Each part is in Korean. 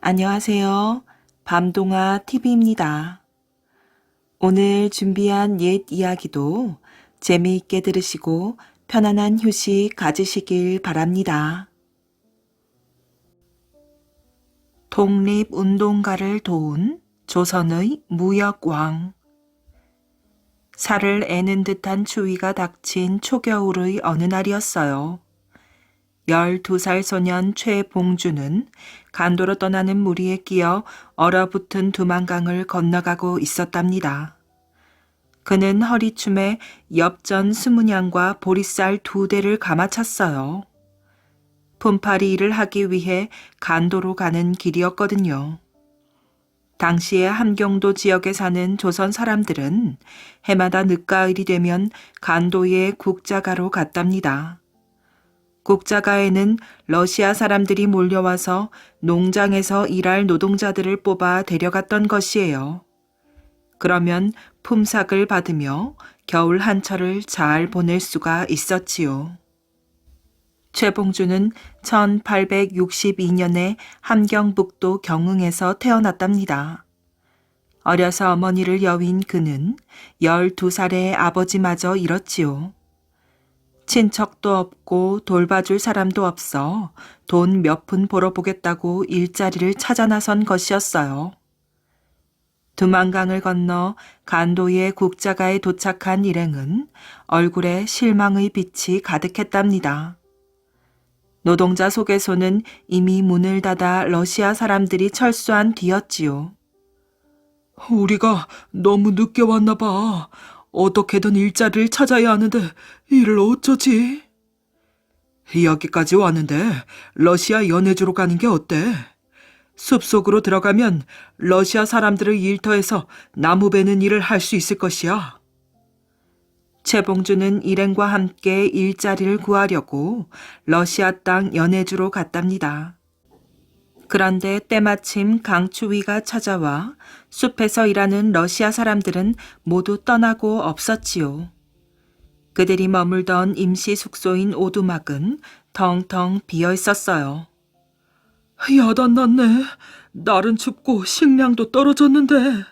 안녕하세요. 밤동화 TV입니다. 오늘 준비한 옛 이야기도 재미있게 들으시고 편안한 휴식 가지시길 바랍니다. 독립운동가를 도운 조선의 무역왕. 살을 애는 듯한 추위가 닥친 초겨울의 어느 날이었어요. 12살 소년 최봉주는 간도로 떠나는 무리에 끼어 얼어붙은 두만강을 건너가고 있었답니다. 그는 허리춤에 엽전 20냥과 보리쌀 2대를 감아찼어요. 품팔이 일을 하기 위해 간도로 가는 길이었거든요. 당시에 함경도 지역에 사는 조선 사람들은 해마다 늦가을이 되면 간도에 국자가로 갔답니다. 국자가에는 러시아 사람들이 몰려와서 농장에서 일할 노동자들을 뽑아 데려갔던 것이에요. 그러면 품삯을 받으며 겨울 한철을 잘 보낼 수가 있었지요. 최봉주는 1862년에 함경북도 경흥에서 태어났답니다. 어려서 어머니를 여윈 그는 12살에 아버지마저 잃었지요. 친척도 없고 돌봐줄 사람도 없어 돈 몇 푼 벌어보겠다고 일자리를 찾아 나선 것이었어요. 두만강을 건너 간도의 국자가에 도착한 일행은 얼굴에 실망의 빛이 가득했답니다. 노동자 소개소는 이미 문을 닫아 러시아 사람들이 철수한 뒤였지요. 우리가 너무 늦게 왔나 봐. 어떻게든 일자리를 찾아야 하는데 일을 어쩌지? 여기까지 왔는데 러시아 연해주로 가는 게 어때? 숲속으로 들어가면 러시아 사람들의 일터에서 나무 베는 일을 할 수 있을 것이야. 최봉주는 일행과 함께 일자리를 구하려고 러시아 땅 연해주로 갔답니다. 그런데 때마침 강추위가 찾아와 숲에서 일하는 러시아 사람들은 모두 떠나고 없었지요. 그들이 머물던 임시 숙소인 오두막은 텅텅 비어 있었어요. 야단났네. 날은 춥고 식량도 떨어졌는데.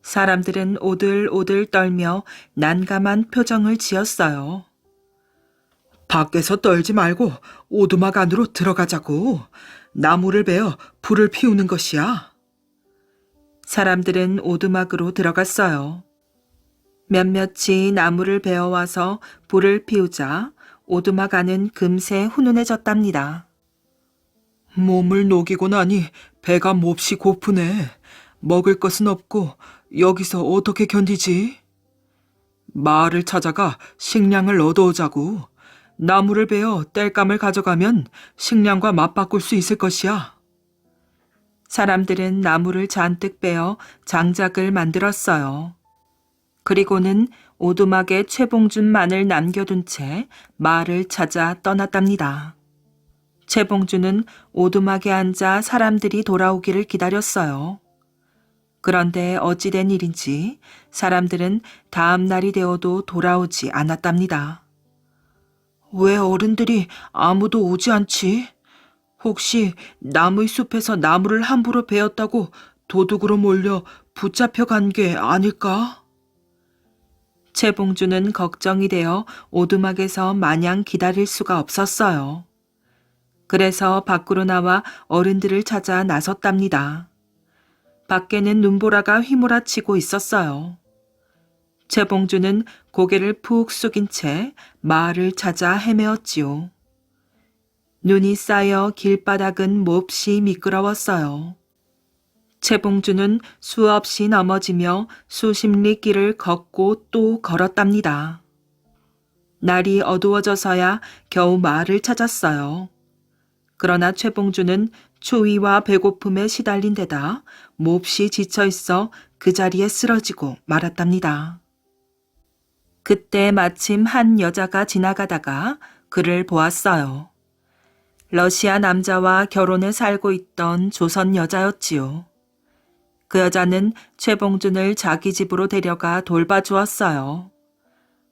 사람들은 오들오들 떨며 난감한 표정을 지었어요. 밖에서 떨지 말고 오두막 안으로 들어가자고. 나무를 베어 불을 피우는 것이야. 사람들은 오두막으로 들어갔어요. 몇몇이 나무를 베어와서 불을 피우자 오두막 안은 금세 훈훈해졌답니다. 몸을 녹이고 나니 배가 몹시 고프네. 먹을 것은 없고 여기서 어떻게 견디지? 마을을 찾아가 식량을 얻어오자고. 나무를 베어 땔감을 가져가면 식량과 맞바꿀 수 있을 것이야. 사람들은 나무를 잔뜩 베어 장작을 만들었어요. 그리고는 오두막에 최봉준만을 남겨둔 채 마을을 찾아 떠났답니다. 최봉준은 오두막에 앉아 사람들이 돌아오기를 기다렸어요. 그런데 어찌된 일인지 사람들은 다음 날이 되어도 돌아오지 않았답니다. 왜 어른들이 아무도 오지 않지? 혹시 나무의 숲에서 나무를 함부로 베었다고 도둑으로 몰려 붙잡혀 간 게 아닐까? 최봉주는 걱정이 되어 오두막에서 마냥 기다릴 수가 없었어요. 그래서 밖으로 나와 어른들을 찾아 나섰답니다. 밖에는 눈보라가 휘몰아치고 있었어요. 최봉주는 고개를 푹 숙인 채 마을을 찾아 헤매었지요. 눈이 쌓여 길바닥은 몹시 미끄러웠어요. 최봉주는 수없이 넘어지며 수십 리 길을 걷고 또 걸었답니다. 날이 어두워져서야 겨우 마을을 찾았어요. 그러나 최봉주는 추위와 배고픔에 시달린 데다 몹시 지쳐있어 그 자리에 쓰러지고 말았답니다. 그때 마침 한 여자가 지나가다가 그를 보았어요. 러시아 남자와 결혼해 살고 있던 조선 여자였지요. 그 여자는 최봉준을 자기 집으로 데려가 돌봐주었어요.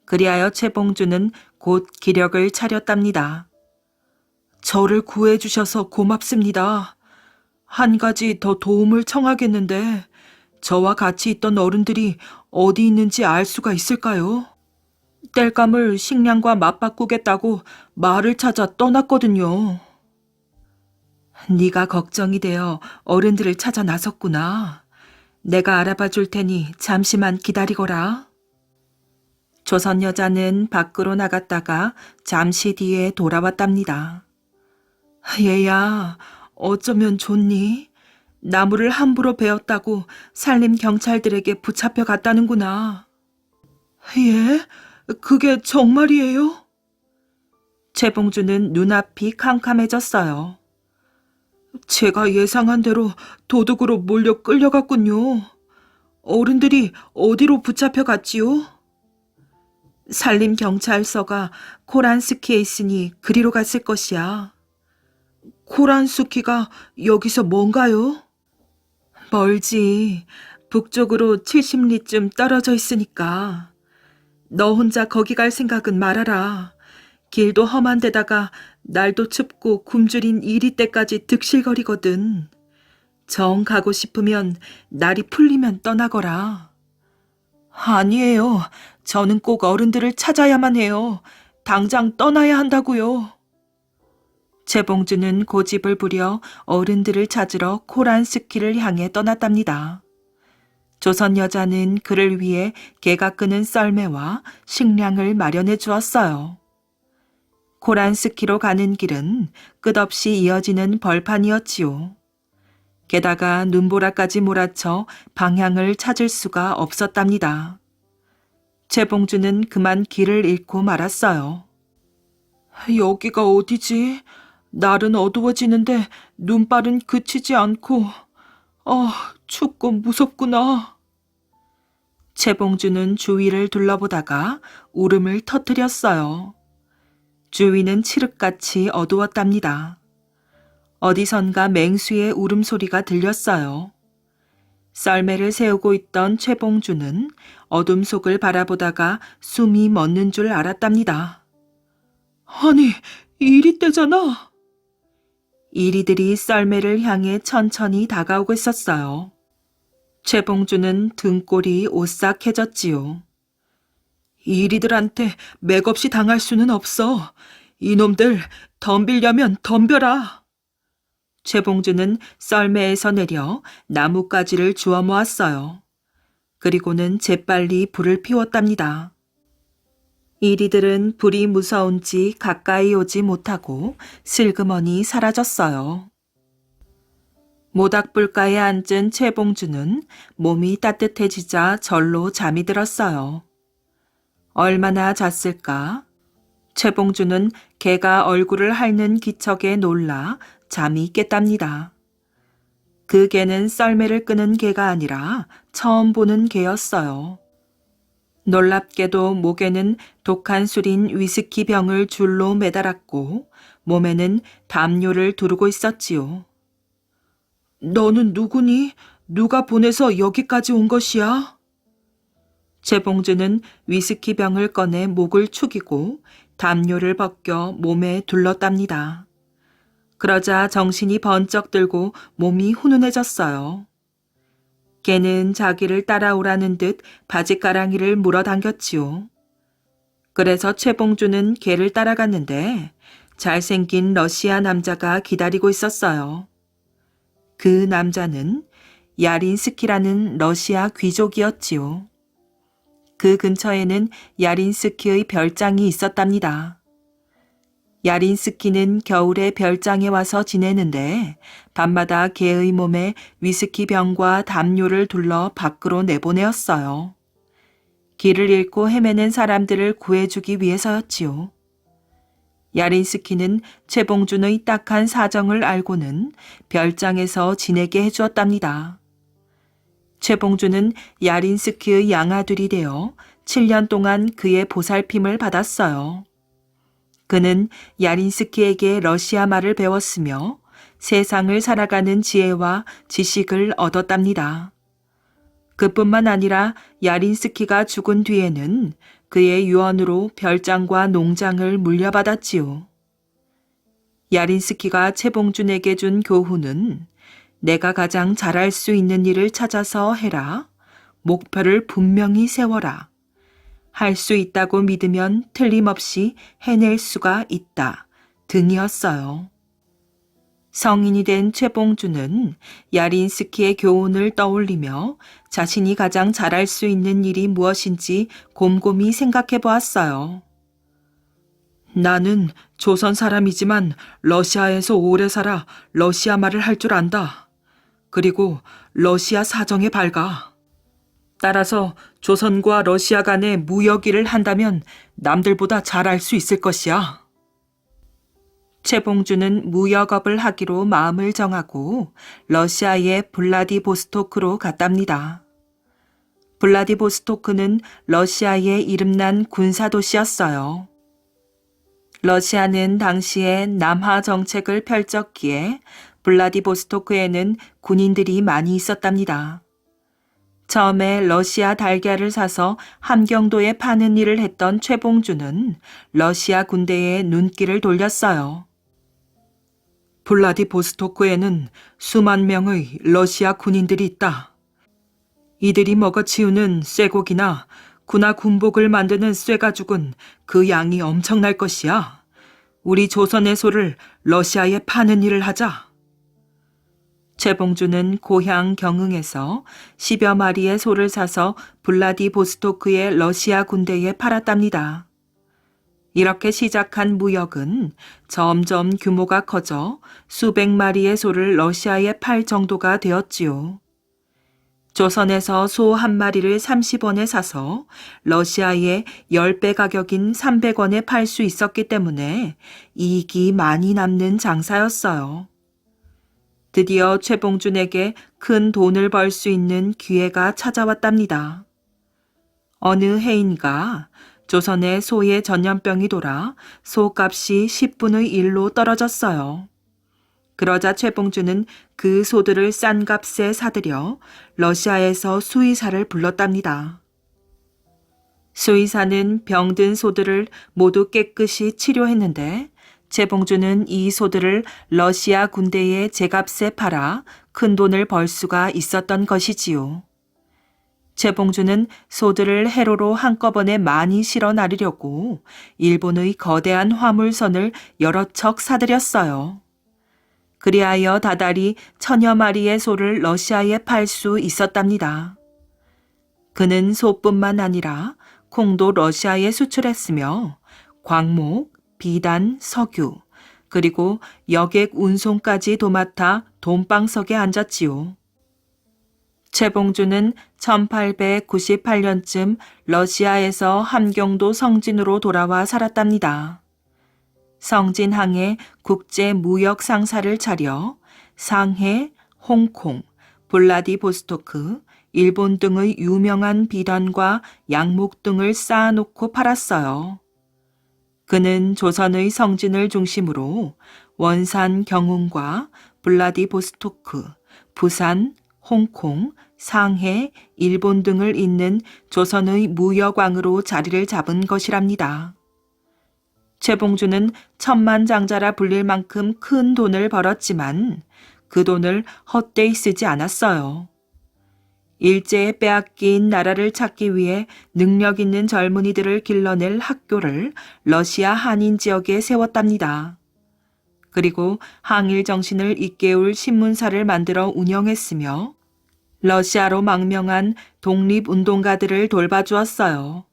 그리하여 최봉준은 곧 기력을 차렸답니다. 저를 구해주셔서 고맙습니다. 한 가지 더 도움을 청하겠는데 저와 같이 있던 어른들이 어디 있는지 알 수가 있을까요? 땔감을 식량과 맞바꾸겠다고 말을 찾아 떠났거든요. 네가 걱정이 되어 어른들을 찾아 나섰구나. 내가 알아봐 줄 테니 잠시만 기다리거라. 조선 여자는 밖으로 나갔다가 잠시 뒤에 돌아왔답니다. 얘야, 어쩌면 좋니? 나무를 함부로 베었다고 산림 경찰들에게 붙잡혀 갔다는구나. 예? 그게 정말이에요? 최봉주는 눈앞이 캄캄해졌어요. 제가 예상한 대로 도둑으로 몰려 끌려갔군요. 어른들이 어디로 붙잡혀 갔지요? 산림 경찰서가 코란스키에 있으니 그리로 갔을 것이야. 코란스키가 여기서 뭔가요? 멀지. 북쪽으로 70리쯤 떨어져 있으니까. 너 혼자 거기 갈 생각은 말아라. 길도 험한 데다가 날도 춥고 굶주린 이리 때까지 득실거리거든. 정 가고 싶으면 날이 풀리면 떠나거라. 아니에요. 저는 꼭 어른들을 찾아야만 해요. 당장 떠나야 한다고요. 최봉주는 고집을 부려 어른들을 찾으러 코란스키를 향해 떠났답니다. 조선 여자는 그를 위해 개가 끄는 썰매와 식량을 마련해 주었어요. 코란스키로 가는 길은 끝없이 이어지는 벌판이었지요. 게다가 눈보라까지 몰아쳐 방향을 찾을 수가 없었답니다. 최봉주는 그만 길을 잃고 말았어요. 여기가 어디지? 날은 어두워지는데 눈발은 그치지 않고, 춥고 무섭구나. 최봉주는 주위를 둘러보다가 울음을 터뜨렸어요. 주위는 칠흑같이 어두웠답니다. 어디선가 맹수의 울음소리가 들렸어요. 썰매를 세우고 있던 최봉주는 어둠 속을 바라보다가 숨이 멎는 줄 알았답니다. 아니, 이리 때잖아. 이리들이 썰매를 향해 천천히 다가오고 있었어요. 최봉주는 등골이 오싹해졌지요. 이리들한테 맥없이 당할 수는 없어. 이놈들 덤비려면 덤벼라. 최봉주는 썰매에서 내려 나뭇가지를 주워 모았어요. 그리고는 재빨리 불을 피웠답니다. 이리들은 불이 무서운지 가까이 오지 못하고 슬그머니 사라졌어요. 모닥불가에 앉은 최봉주는 몸이 따뜻해지자 절로 잠이 들었어요. 얼마나 잤을까? 최봉주는 개가 얼굴을 핥는 기척에 놀라 잠이 깼답니다. 그 개는 썰매를 끄는 개가 아니라 처음 보는 개였어요. 놀랍게도 목에는 독한 술인 위스키 병을 줄로 매달았고 몸에는 담요를 두르고 있었지요. 너는 누구니? 누가 보내서 여기까지 온 것이야? 최봉주는 위스키 병을 꺼내 목을 축이고 담요를 벗겨 몸에 둘렀답니다. 그러자 정신이 번쩍 들고 몸이 훈훈해졌어요. 개는 자기를 따라오라는 듯 바지가랑이를 물어당겼지요. 그래서 최봉주는 개를 따라갔는데 잘생긴 러시아 남자가 기다리고 있었어요. 그 남자는 야린스키라는 러시아 귀족이었지요. 그 근처에는 야린스키의 별장이 있었답니다. 야린스키는 겨울에 별장에 와서 지내는데 밤마다 개의 몸에 위스키 병과 담요를 둘러 밖으로 내보내었어요. 길을 잃고 헤매는 사람들을 구해주기 위해서였지요. 야린스키는 최봉준의 딱한 사정을 알고는 별장에서 지내게 해주었답니다. 최봉준은 야린스키의 양아들이 되어 7년 동안 그의 보살핌을 받았어요. 그는 야린스키에게 러시아 말을 배웠으며 세상을 살아가는 지혜와 지식을 얻었답니다. 그뿐만 아니라 야린스키가 죽은 뒤에는 그의 유언으로 별장과 농장을 물려받았지요. 야린스키가 최봉준에게 준 교훈은 내가 가장 잘할 수 있는 일을 찾아서 해라. 목표를 분명히 세워라. 할 수 있다고 믿으면 틀림없이 해낼 수가 있다. 등이었어요. 성인이 된 최봉주는 야린스키의 교훈을 떠올리며 자신이 가장 잘할 수 있는 일이 무엇인지 곰곰이 생각해 보았어요. 나는 조선 사람이지만 러시아에서 오래 살아 러시아 말을 할 줄 안다. 그리고 러시아 사정에 밝아. 따라서 조선과 러시아 간의 무역 일을 한다면 남들보다 잘할 수 있을 것이야. 최봉주는 무역업을 하기로 마음을 정하고 러시아의 블라디보스토크로 갔답니다. 블라디보스토크는 러시아의 이름난 군사도시였어요. 러시아는 당시에 남하 정책을 펼쳤기에 블라디보스토크에는 군인들이 많이 있었답니다. 처음에 러시아 달걀을 사서 함경도에 파는 일을 했던 최봉주는 러시아 군대에 눈길을 돌렸어요. 블라디보스토크에는 수만 명의 러시아 군인들이 있다. 이들이 먹어치우는 쇠고기나 군화 군복을 만드는 쇠가죽은 그 양이 엄청날 것이야. 우리 조선의 소를 러시아에 파는 일을 하자. 최봉주는 고향 경흥에서 10여 마리의 소를 사서 블라디보스토크의 러시아 군대에 팔았답니다. 이렇게 시작한 무역은 점점 규모가 커져 수백 마리의 소를 러시아에 팔 정도가 되었지요. 조선에서 소 한 마리를 30원에 사서 러시아에 10배 가격인 300원에 팔 수 있었기 때문에 이익이 많이 남는 장사였어요. 드디어 최봉준에게 큰 돈을 벌 수 있는 기회가 찾아왔답니다. 어느 해인가 조선에 소의 전염병이 돌아 소값이 10분의 1로 떨어졌어요. 그러자 최봉주는 그 소들을 싼 값에 사들여 러시아에서 수의사를 불렀답니다. 수의사는 병든 소들을 모두 깨끗이 치료했는데 최봉주는 이 소들을 러시아 군대에 제값에 팔아 큰 돈을 벌 수가 있었던 것이지요. 최봉주는 소들을 해로로 한꺼번에 많이 실어 나르려고 일본의 거대한 화물선을 여러 척 사들였어요. 그리하여 다달이 1000여 마리의 소를 러시아에 팔 수 있었답니다. 그는 소뿐만 아니라 콩도 러시아에 수출했으며 광목, 비단, 석유, 그리고 여객 운송까지 도맡아 돈방석에 앉았지요. 최봉주는 1898년쯤 러시아에서 함경도 성진으로 돌아와 살았답니다. 성진항에 국제무역 상사를 차려 상해, 홍콩, 블라디보스토크, 일본 등의 유명한 비단과 양목 등을 쌓아놓고 팔았어요. 그는 조선의 성진을 중심으로 원산 경운과 블라디보스토크, 부산, 홍콩, 상해, 일본 등을 잇는 조선의 무역왕으로 자리를 잡은 것이랍니다. 최봉주는 천만장자라 불릴 만큼 큰 돈을 벌었지만 그 돈을 헛되이 쓰지 않았어요. 일제에 빼앗긴 나라를 찾기 위해 능력 있는 젊은이들을 길러낼 학교를 러시아 한인 지역에 세웠답니다. 그리고 항일 정신을 일깨울 신문사를 만들어 운영했으며 러시아로 망명한 독립운동가들을 돌봐주었어요.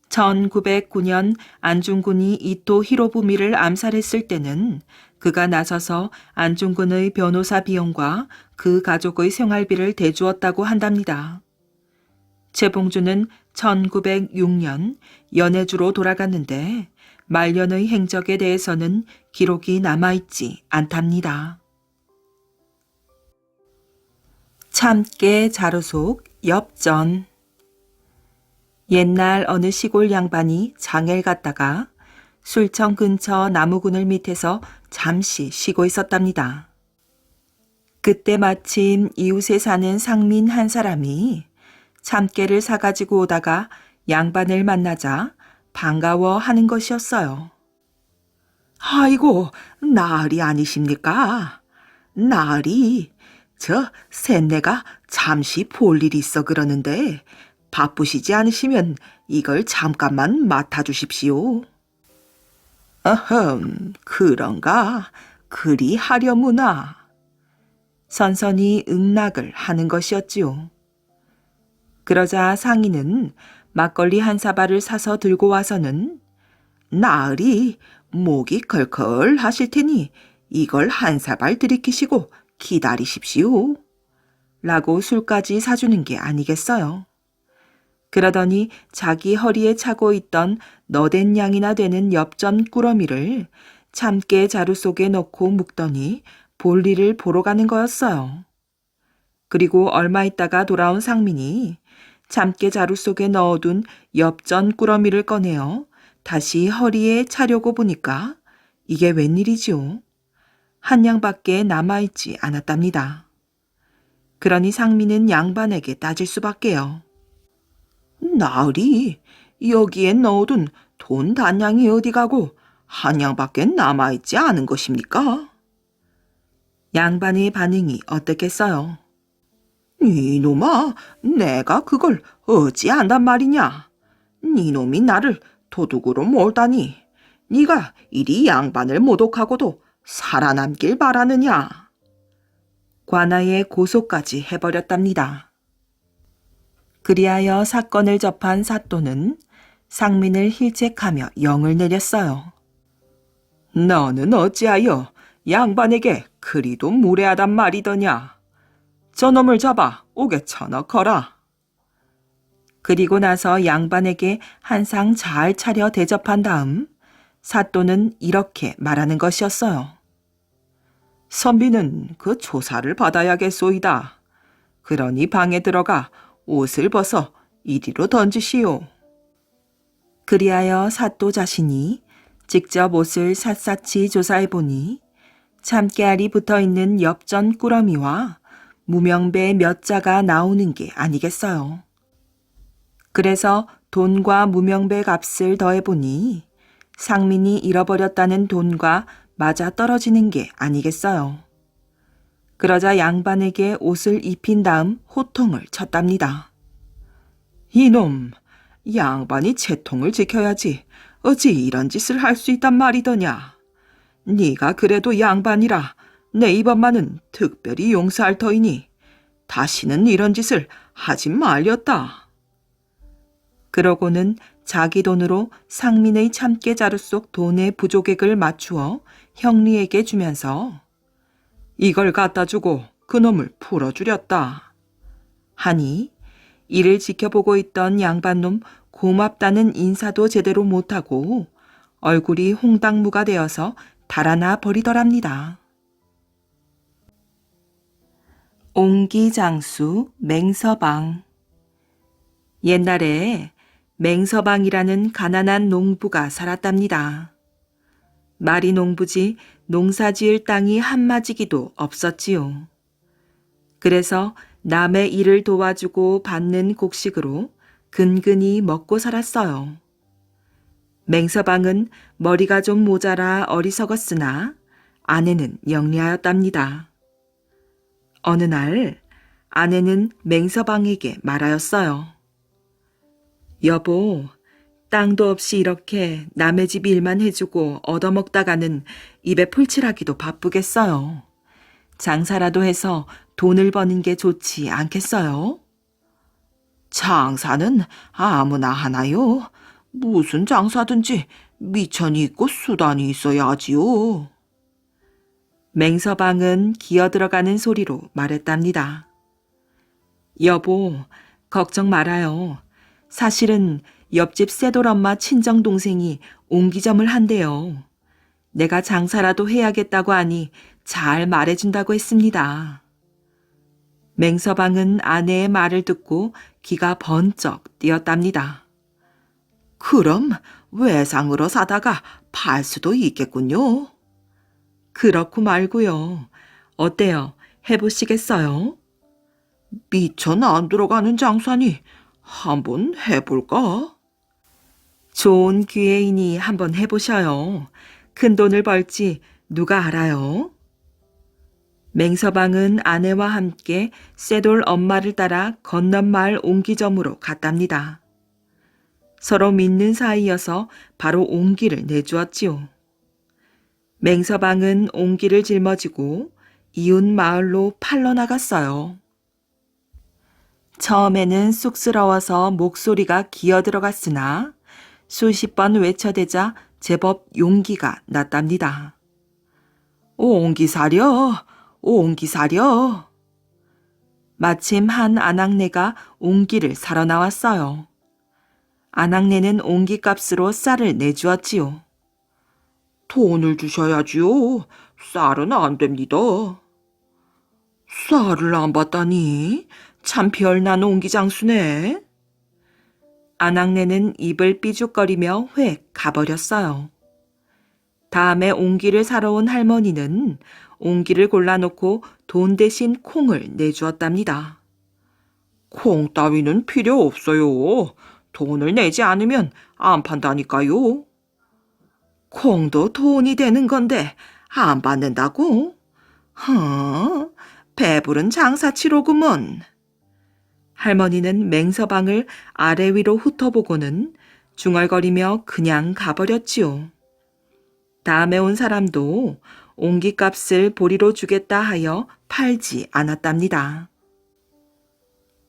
1909년 안중근이 이토 히로부미를 암살했을 때는 그가 나서서 안중근의 변호사 비용과 그 가족의 생활비를 대주었다고 한답니다. 최봉주는 1906년 연해주로 돌아갔는데 말년의 행적에 대해서는 기록이 남아있지 않답니다. 참깨 자루속 엽전. 옛날 어느 시골 양반이 장애를 갔다가 술청 근처 나무그늘 밑에서 잠시 쉬고 있었답니다. 그때 마침 이웃에 사는 상민 한 사람이 참깨를 사가지고 오다가 양반을 만나자 반가워하는 것이었어요. 아이고, 나으리 아니십니까? 나으리, 저 셋내가 잠시 볼 일이 있어 그러는데 바쁘시지 않으시면 이걸 잠깐만 맡아주십시오. 어흠, 그런가? 그리 하려무나. 선선히 응낙을 하는 것이었지요. 그러자 상인은 막걸리 한 사발을 사서 들고 와서는 나으리 목이 걸걸 하실 테니 이걸 한 사발 들이키시고 기다리십시오. 라고 술까지 사주는 게 아니겠어요. 그러더니 자기 허리에 차고 있던 너댓 양이나 되는 엽전 꾸러미를 참깨 자루 속에 넣고 묶더니 볼일을 보러 가는 거였어요. 그리고 얼마 있다가 돌아온 상민이 참깨 자루 속에 넣어둔 엽전 꾸러미를 꺼내어 다시 허리에 차려고 보니까 이게 웬일이지요? 한 양밖에 남아있지 않았답니다. 그러니 상민은 양반에게 따질 수밖에요. 나으리, 여기에 넣어둔 돈 단양이 어디 가고 한 양밖에 남아있지 않은 것입니까? 양반의 반응이 어떻겠어요? 이놈아, 내가 그걸 어찌 안단 말이냐? 이놈이 나를 도둑으로 몰다니 네가 이리 양반을 모독하고도 살아남길 바라느냐? 관아에 고소까지 해버렸답니다. 그리하여 사건을 접한 사또는 상민을 힐책하며 영을 내렸어요. 너는 어찌하여 양반에게 그리도 무례하단 말이더냐? 저놈을 잡아 옥에 쳐넣거라. 그리고 나서 양반에게 한 상 잘 차려 대접한 다음 사또는 이렇게 말하는 것이었어요. 선비는 그 조사를 받아야겠소이다. 그러니 방에 들어가 옷을 벗어 이리로 던지시오. 그리하여 사또 자신이 직접 옷을 샅샅이 조사해 보니 참깨알이 붙어있는 엽전 꾸러미와 무명배 몇 자가 나오는 게 아니겠어요. 그래서 돈과 무명배 값을 더해보니 상민이 잃어버렸다는 돈과 맞아 떨어지는 게 아니겠어요. 그러자 양반에게 옷을 입힌 다음 호통을 쳤답니다. 이놈, 양반이 채통을 지켜야지 어찌 이런 짓을 할 수 있단 말이더냐. 네가 그래도 양반이라 내 이번만은 특별히 용서할 터이니 다시는 이런 짓을 하지 말렸다. 그러고는 자기 돈으로 상민의 참깨 자루 속 돈의 부조객을 맞추어 형리에게 주면서 이걸 갖다 주고 그놈을 풀어주렸다. 하니 이를 지켜보고 있던 양반놈 고맙다는 인사도 제대로 못하고 얼굴이 홍당무가 되어서 달아나 버리더랍니다. 옹기장수 맹서방. 옛날에 맹서방이라는 가난한 농부가 살았답니다. 말이 농부지 농사 지을 땅이 한마지기도 없었지요. 그래서 남의 일을 도와주고 받는 곡식으로 근근히 먹고 살았어요. 맹서방은 머리가 좀 모자라 어리석었으나 아내는 영리하였답니다. 어느 날 아내는 맹서방에게 말하였어요. 여보, 땅도 없이 이렇게 남의 집 일만 해주고 얻어먹다가는 입에 풀칠하기도 바쁘겠어요. 장사라도 해서 돈을 버는 게 좋지 않겠어요? 장사는 아무나 하나요? 무슨 장사든지 미천이 있고 수단이 있어야지요. 맹서방은 기어들어가는 소리로 말했답니다. 여보, 걱정 말아요. 사실은 옆집 새돌엄마 친정동생이 옹기점을 한대요. 내가 장사라도 해야겠다고 하니 잘 말해준다고 했습니다. 맹서방은 아내의 말을 듣고 귀가 번쩍 뛰었답니다. 그럼 외상으로 사다가 팔 수도 있겠군요. 그렇고 말고요. 어때요? 해보시겠어요? 미천 안 들어가는 장사니 한번 해볼까? 좋은 기회이니 한번 해보셔요. 큰 돈을 벌지 누가 알아요? 맹서방은 아내와 함께 쇠돌 엄마를 따라 건넌 마을 옹기점으로 갔답니다. 서로 믿는 사이여서 바로 옹기를 내주었지요. 맹서방은 옹기를 짊어지고 이웃 마을로 팔러 나갔어요. 처음에는 쑥스러워서 목소리가 기어 들어갔으나 수십 번 외쳐대자 제법 용기가 났답니다. 옹기 사려, 옹기 사려. 마침 한 아낙네가 옹기를 사러 나왔어요. 아낙네는 옹기 값으로 쌀을 내주었지요. 돈을 주셔야지요. 쌀은 안 됩니다. 쌀을 안 받다니 참 별난 옹기장수네. 아낙네는 입을 삐죽거리며 획 가버렸어요. 다음에 옹기를 사러 온 할머니는 옹기를 골라놓고 돈 대신 콩을 내주었답니다. 콩 따위는 필요 없어요. 돈을 내지 않으면 안 판다니까요. 콩도 돈이 되는 건데 안 받는다고? 배부른 장사치로구먼. 할머니는 맹서방을 아래 위로 훑어보고는 중얼거리며 그냥 가버렸지요. 다음에 온 사람도 옹기값을 보리로 주겠다 하여 팔지 않았답니다.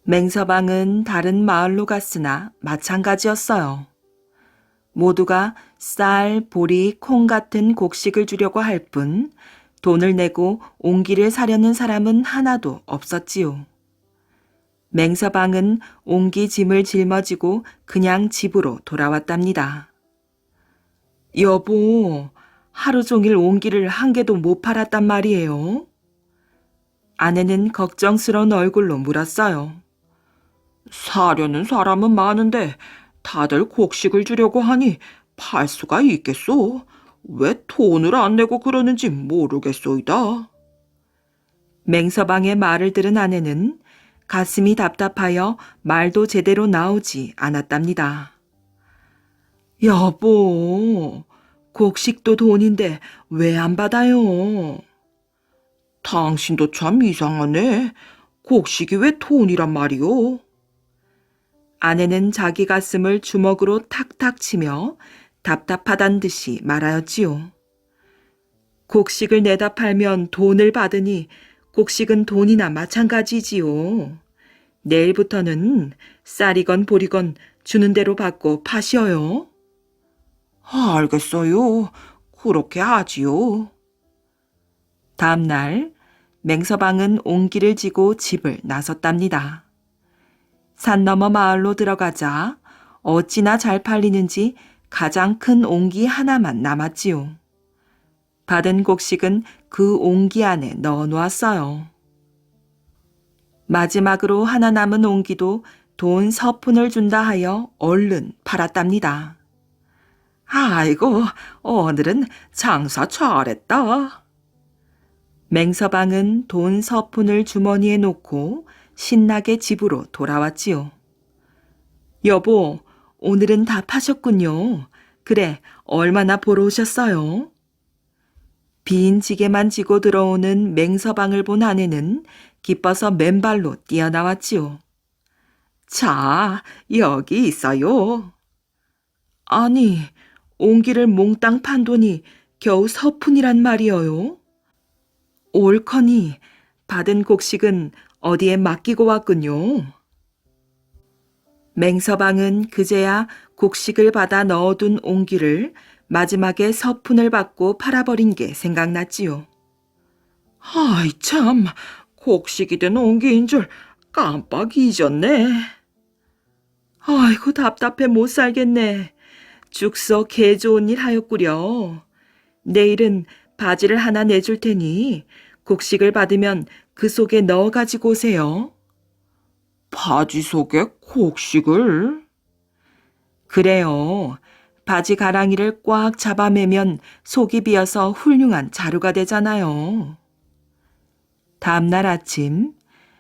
맹서방은 다른 마을로 갔으나 마찬가지였어요. 모두가 쌀, 보리, 콩 같은 곡식을 주려고 할 뿐 돈을 내고 옹기를 사려는 사람은 하나도 없었지요. 맹서방은 옹기 짐을 짊어지고 그냥 집으로 돌아왔답니다. 여보, 하루 종일 옹기를 한 개도 못 팔았단 말이에요. 아내는 걱정스러운 얼굴로 물었어요. 사려는 사람은 많은데 다들 곡식을 주려고 하니 팔 수가 있겠소? 왜 돈을 안 내고 그러는지 모르겠소이다. 맹서방의 말을 들은 아내는 가슴이 답답하여 말도 제대로 나오지 않았답니다. 여보, 곡식도 돈인데 왜 안 받아요? 당신도 참 이상하네. 곡식이 왜 돈이란 말이오? 아내는 자기 가슴을 주먹으로 탁탁 치며 답답하단 듯이 말하였지요. 곡식을 내다 팔면 돈을 받으니 곡식은 돈이나 마찬가지지요. 내일부터는 쌀이건 보리건 주는 대로 받고 파시어요. 알겠어요. 그렇게 하지요. 다음 날 맹서방은 옹기를 지고 집을 나섰답니다. 산 너머 마을로 들어가자 어찌나 잘 팔리는지 가장 큰 옹기 하나만 남았지요. 받은 곡식은 그 옹기 안에 넣어 놓았어요. 마지막으로 하나 남은 옹기도 돈 10푼을 준다 하여 얼른 팔았답니다. 아이고, 오늘은 장사 잘했다. 맹서방은 돈 10푼을 주머니에 놓고 신나게 집으로 돌아왔지요. 여보, 오늘은 다 파셨군요. 그래, 얼마나 보러 오셨어요? 빈 지게만 지고 들어오는 맹서방을 본 아내는 기뻐서 맨발로 뛰어나왔지요. 자, 여기 있어요. 아니, 옹기를 몽땅 판 돈이 겨우 10푼이란 말이어요. 옳거니 받은 곡식은 어디에 맡기고 왔군요. 맹서방은 그제야 곡식을 받아 넣어둔 옹기를 마지막에 10푼을 받고 팔아버린 게 생각났지요. 아이 참, 곡식이 된 옹기인 줄 깜빡 잊었네. 아이고 답답해 못 살겠네. 죽서 개 좋은 일 하였구려. 내일은 바지를 하나 내줄 테니 곡식을 받으면 그 속에 넣어 가지고 오세요. 바지 속에 곡식을? 그래요. 바지 가랑이를 꽉 잡아매면 속이 비어서 훌륭한 자루가 되잖아요. 다음날 아침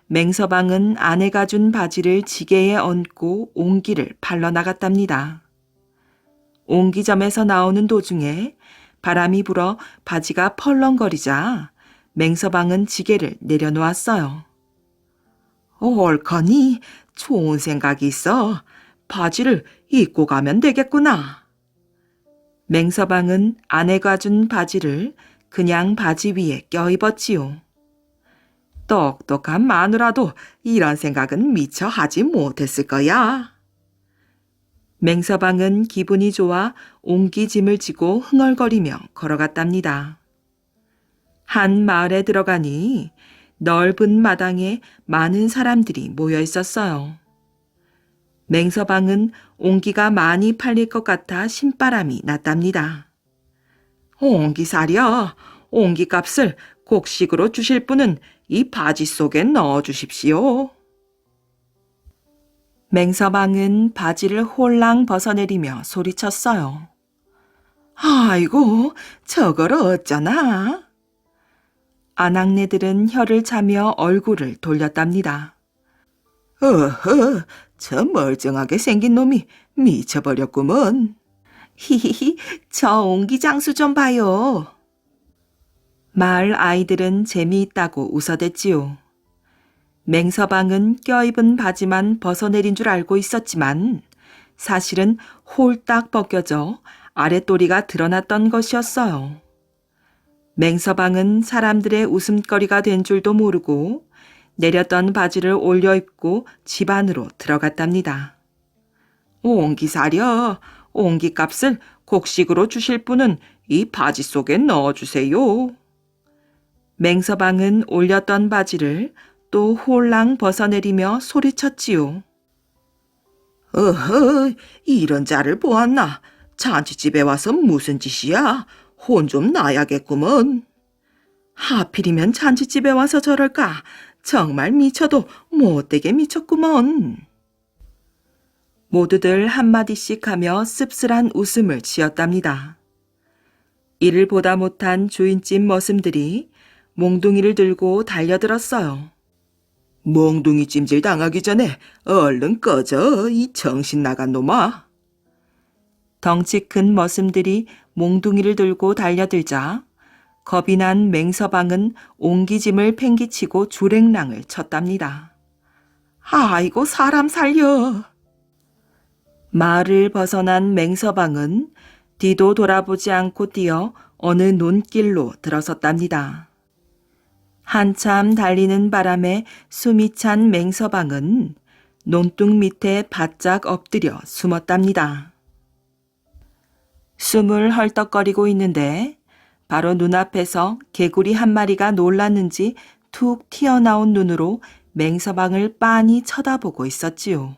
맹서방은 아내가 준 바지를 지게에 얹고 옹기를 팔러 나갔답니다. 옹기점에서 나오는 도중에 바람이 불어 바지가 펄렁거리자 맹서방은 지게를 내려놓았어요. 옳거니 좋은 생각이 있어. 바지를 입고 가면 되겠구나. 맹서방은 아내가 준 바지를 그냥 바지 위에 껴입었지요. 똑똑한 마누라도 이런 생각은 미처 하지 못했을 거야. 맹서방은 기분이 좋아 옹기짐을 지고 흥얼거리며 걸어갔답니다. 한 마을에 들어가니 넓은 마당에 많은 사람들이 모여 있었어요. 맹서방은 옹기가 많이 팔릴 것 같아 신바람이 났답니다. 옹기 사려, 옹기 값을 곡식으로 주실 분은 이 바지 속에 넣어 주십시오. 맹서방은 바지를 홀랑 벗어내리며 소리쳤어요. 아이고, 저걸 어쩌나? 아낙네들은 혀를 차며 얼굴을 돌렸답니다. 어허, 저 멀쩡하게 생긴 놈이 미쳐버렸구먼. 히히히, 저 옹기장수 좀 봐요. 마을 아이들은 재미있다고 웃어댔지요. 맹서방은 껴입은 바지만 벗어내린 줄 알고 있었지만 사실은 홀딱 벗겨져 아랫도리가 드러났던 것이었어요. 맹서방은 사람들의 웃음거리가 된 줄도 모르고 내렸던 바지를 올려 입고 집 안으로 들어갔답니다. 옹기 사려, 옹기 값을 곡식으로 주실 분은 이 바지 속에 넣어주세요. 맹서방은 올렸던 바지를 또 홀랑 벗어내리며 소리쳤지요. 어허, 이런 자를 보았나. 잔치집에 와서 무슨 짓이야. 혼 좀 나야겠구먼. 하필이면 잔치집에 와서 저럴까. 정말 미쳐도 못되게 미쳤구먼. 모두들 한마디씩 하며 씁쓸한 웃음을 지었답니다. 이를 보다 못한 주인집 머슴들이 몽둥이를 들고 달려들었어요. 몽둥이 찜질 당하기 전에 얼른 꺼져, 이 정신 나간 놈아. 덩치 큰 머슴들이 몽둥이를 들고 달려들자 겁이 난 맹서방은 옹기짐을 팽개치고 주랭랑을 쳤답니다. 아이고, 사람 살려. 마을을 벗어난 맹서방은 뒤도 돌아보지 않고 뛰어 어느 논길로 들어섰답니다. 한참 달리는 바람에 숨이 찬 맹서방은 논둑 밑에 바짝 엎드려 숨었답니다. 숨을 헐떡거리고 있는데 바로 눈앞에서 개구리 한 마리가 놀랐는지 툭 튀어나온 눈으로 맹서방을 빤히 쳐다보고 있었지요.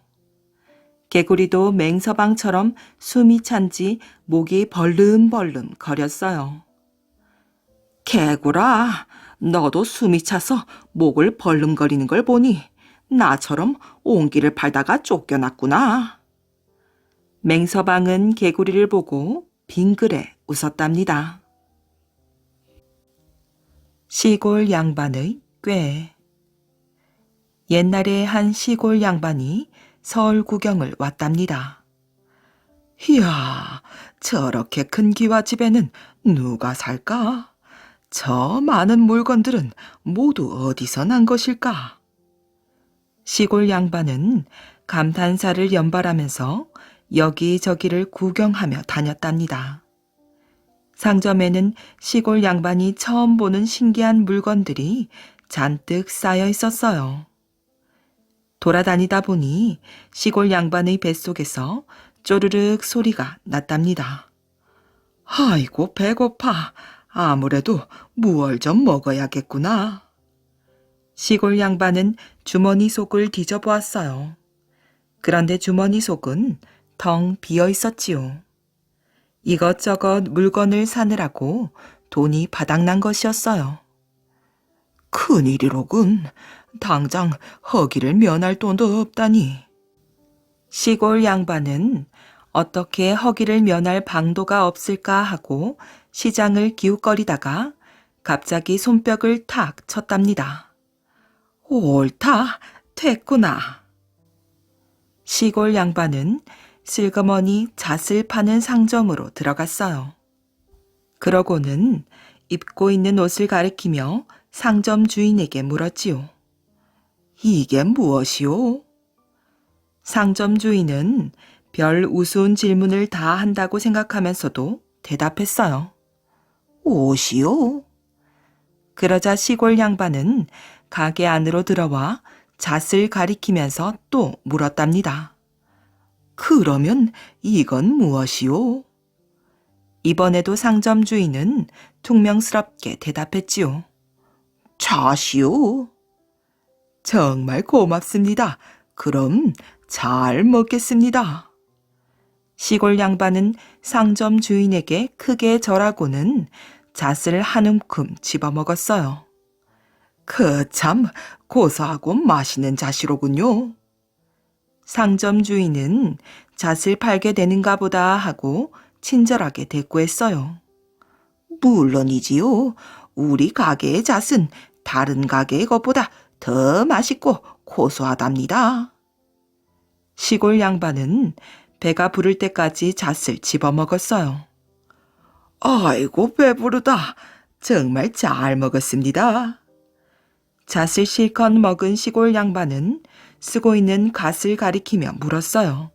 개구리도 맹서방처럼 숨이 찬지 목이 벌름벌름 거렸어요. 개구라, 너도 숨이 차서 목을 벌름거리는 걸 보니 나처럼 옹기를 팔다가 쫓겨났구나. 맹서방은 개구리를 보고 빙그레 웃었답니다. 시골 양반의 꾀. 옛날에 한 시골 양반이 서울 구경을 왔답니다. 이야, 저렇게 큰 기와집에는 누가 살까? 저 많은 물건들은 모두 어디서 난 것일까? 시골 양반은 감탄사를 연발하면서 여기저기를 구경하며 다녔답니다. 상점에는 시골 양반이 처음 보는 신기한 물건들이 잔뜩 쌓여 있었어요. 돌아다니다 보니 시골 양반의 뱃속에서 쪼르륵 소리가 났답니다. 아이고, 배고파. 아무래도 무얼 좀 먹어야겠구나. 시골 양반은 주머니 속을 뒤져보았어요. 그런데 주머니 속은 텅 비어 있었지요. 이것저것 물건을 사느라고 돈이 바닥난 것이었어요. 큰일이로군. 당장 허기를 면할 돈도 없다니. 시골 양반은 어떻게 허기를 면할 방도가 없을까 하고 시장을 기웃거리다가 갑자기 손뼉을 탁 쳤답니다. 옳다, 됐구나. 시골 양반은 슬그머니 잣을 파는 상점으로 들어갔어요. 그러고는 입고 있는 옷을 가리키며 상점 주인에게 물었지요. 이게 무엇이오? 상점 주인은 별 우스운 질문을 다 한다고 생각하면서도 대답했어요. 옷이오? 그러자 시골 양반은 가게 안으로 들어와 잣을 가리키면서 또 물었답니다. 그러면 이건 무엇이오? 이번에도 상점 주인은 퉁명스럽게 대답했지요. 잣이오? 정말 고맙습니다. 그럼 잘 먹겠습니다. 시골 양반은 상점 주인에게 크게 절하고는 잣을 한 움큼 집어먹었어요. 그 참 고소하고 맛있는 잣이로군요. 상점 주인은 잣을 팔게 되는가 보다 하고 친절하게 대꾸했어요. 물론이지요. 우리 가게의 잣은 다른 가게의 것보다 더 맛있고 고소하답니다. 시골 양반은 배가 부를 때까지 잣을 집어먹었어요. 아이고 배부르다. 정말 잘 먹었습니다. 잣을 실컷 먹은 시골 양반은 쓰고 있는 갓을 가리키며 물었어요.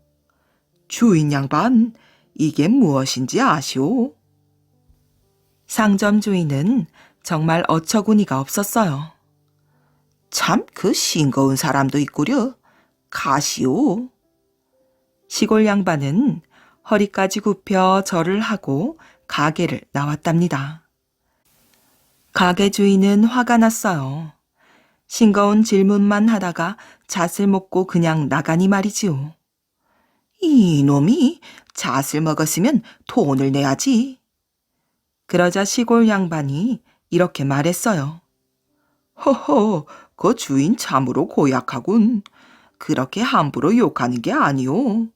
주인 양반, 이게 무엇인지 아시오? 상점 주인은 정말 어처구니가 없었어요. 참 그 싱거운 사람도 있구려. 가시오. 시골 양반은 허리까지 굽혀 절을 하고 가게를 나왔답니다. 가게 주인은 화가 났어요. 싱거운 질문만 하다가 잣을 먹고 그냥 나가니 말이지요. 이놈이 잣을 먹었으면 돈을 내야지. 그러자 시골 양반이 이렇게 말했어요. 허허, 그 주인 참으로 고약하군. 그렇게 함부로 욕하는 게 아니오.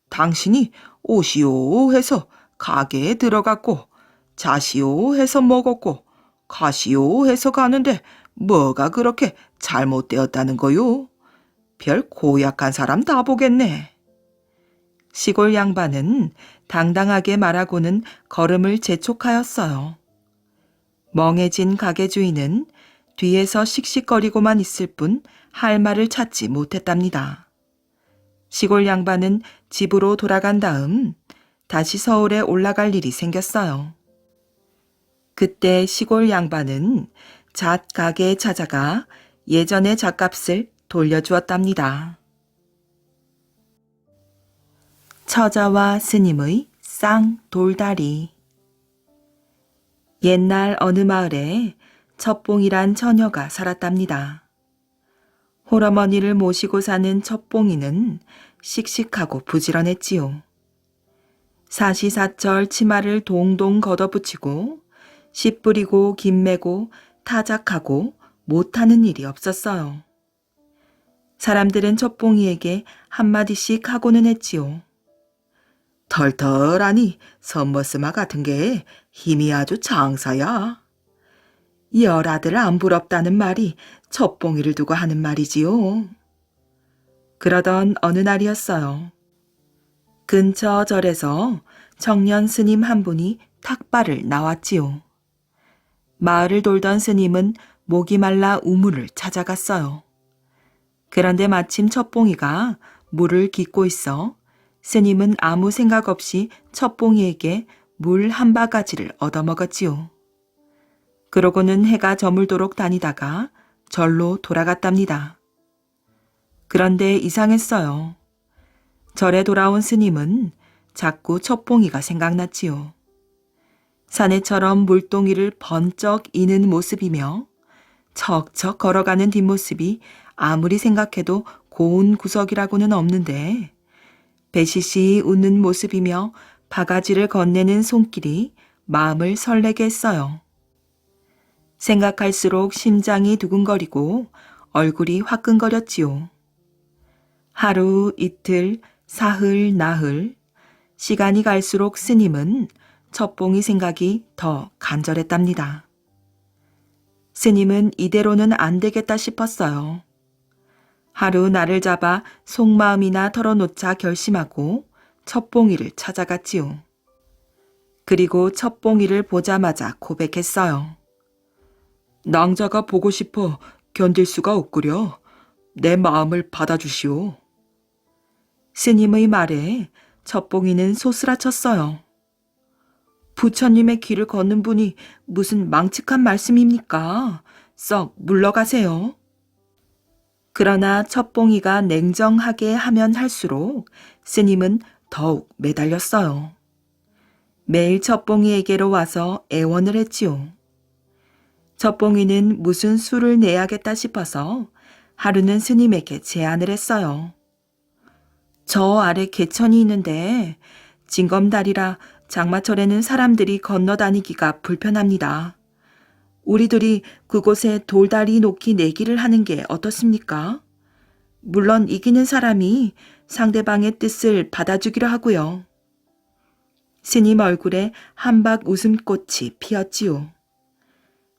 당신이 오시오 해서 가게에 들어갔고, 자시오 해서 먹었고, 가시오 해서 가는데 뭐가 그렇게 잘못되었다는 거요? 별 고약한 사람 다 보겠네. 시골 양반은 당당하게 말하고는 걸음을 재촉하였어요. 멍해진 가게 주인은 뒤에서 씩씩거리고만 있을 뿐 할 말을 찾지 못했답니다. 시골 양반은 집으로 돌아간 다음 다시 서울에 올라갈 일이 생겼어요. 그때 시골 양반은 잣 가게에 찾아가 예전의 잣값을 돌려주었답니다. 처자와 스님의 쌍돌다리. 옛날 어느 마을에 첩봉이란 처녀가 살았답니다. 홀어머니를 모시고 사는 첩봉이는 씩씩하고 부지런했지요. 사시사철 치마를 동동 걷어붙이고 씨 뿌리고 김 매고 타작하고 못하는 일이 없었어요. 사람들은 첩봉이에게 한마디씩 하고는 했지요. 털털하니 선머스마 같은 게 힘이 아주 장사야. 열아들 안 부럽다는 말이 첩봉이를 두고 하는 말이지요. 그러던 어느 날이었어요. 근처 절에서 청년 스님 한 분이 탁발을 나왔지요. 마을을 돌던 스님은 목이 말라 우물을 찾아갔어요. 그런데 마침 첩봉이가 물을 깃고 있어 스님은 아무 생각 없이 첩봉이에게 물 한 바가지를 얻어먹었지요. 그러고는 해가 저물도록 다니다가 절로 돌아갔답니다. 그런데 이상했어요. 절에 돌아온 스님은 자꾸 첩봉이가 생각났지요. 사내처럼 물동이를 번쩍 이는 모습이며 척척 걸어가는 뒷모습이 아무리 생각해도 고운 구석이라고는 없는데 배시시 웃는 모습이며 바가지를 건네는 손길이 마음을 설레게 했어요. 생각할수록 심장이 두근거리고 얼굴이 화끈거렸지요. 하루, 이틀, 사흘, 나흘, 시간이 갈수록 스님은 첩봉이 생각이 더 간절했답니다. 스님은 이대로는 안 되겠다 싶었어요. 하루 날을 잡아 속마음이나 털어놓자 결심하고 첩봉이를 찾아갔지요. 그리고 첩봉이를 보자마자 고백했어요. 낭자가 보고 싶어 견딜 수가 없구려. 내 마음을 받아주시오. 스님의 말에 첩봉이는 소스라쳤어요. 부처님의 길을 걷는 분이 무슨 망측한 말씀입니까? 썩 물러가세요. 그러나 첩봉이가 냉정하게 하면 할수록 스님은 더욱 매달렸어요. 매일 첩봉이에게로 와서 애원을 했지요. 첩봉이는 무슨 수를 내야겠다 싶어서 하루는 스님에게 제안을 했어요. 저 아래 개천이 있는데 징검다리라 장마철에는 사람들이 건너다니기가 불편합니다. 우리들이 그곳에 돌다리 놓기 내기를 하는 게 어떻습니까? 물론 이기는 사람이 상대방의 뜻을 받아주기로 하고요. 스님 얼굴에 한박 웃음꽃이 피었지요.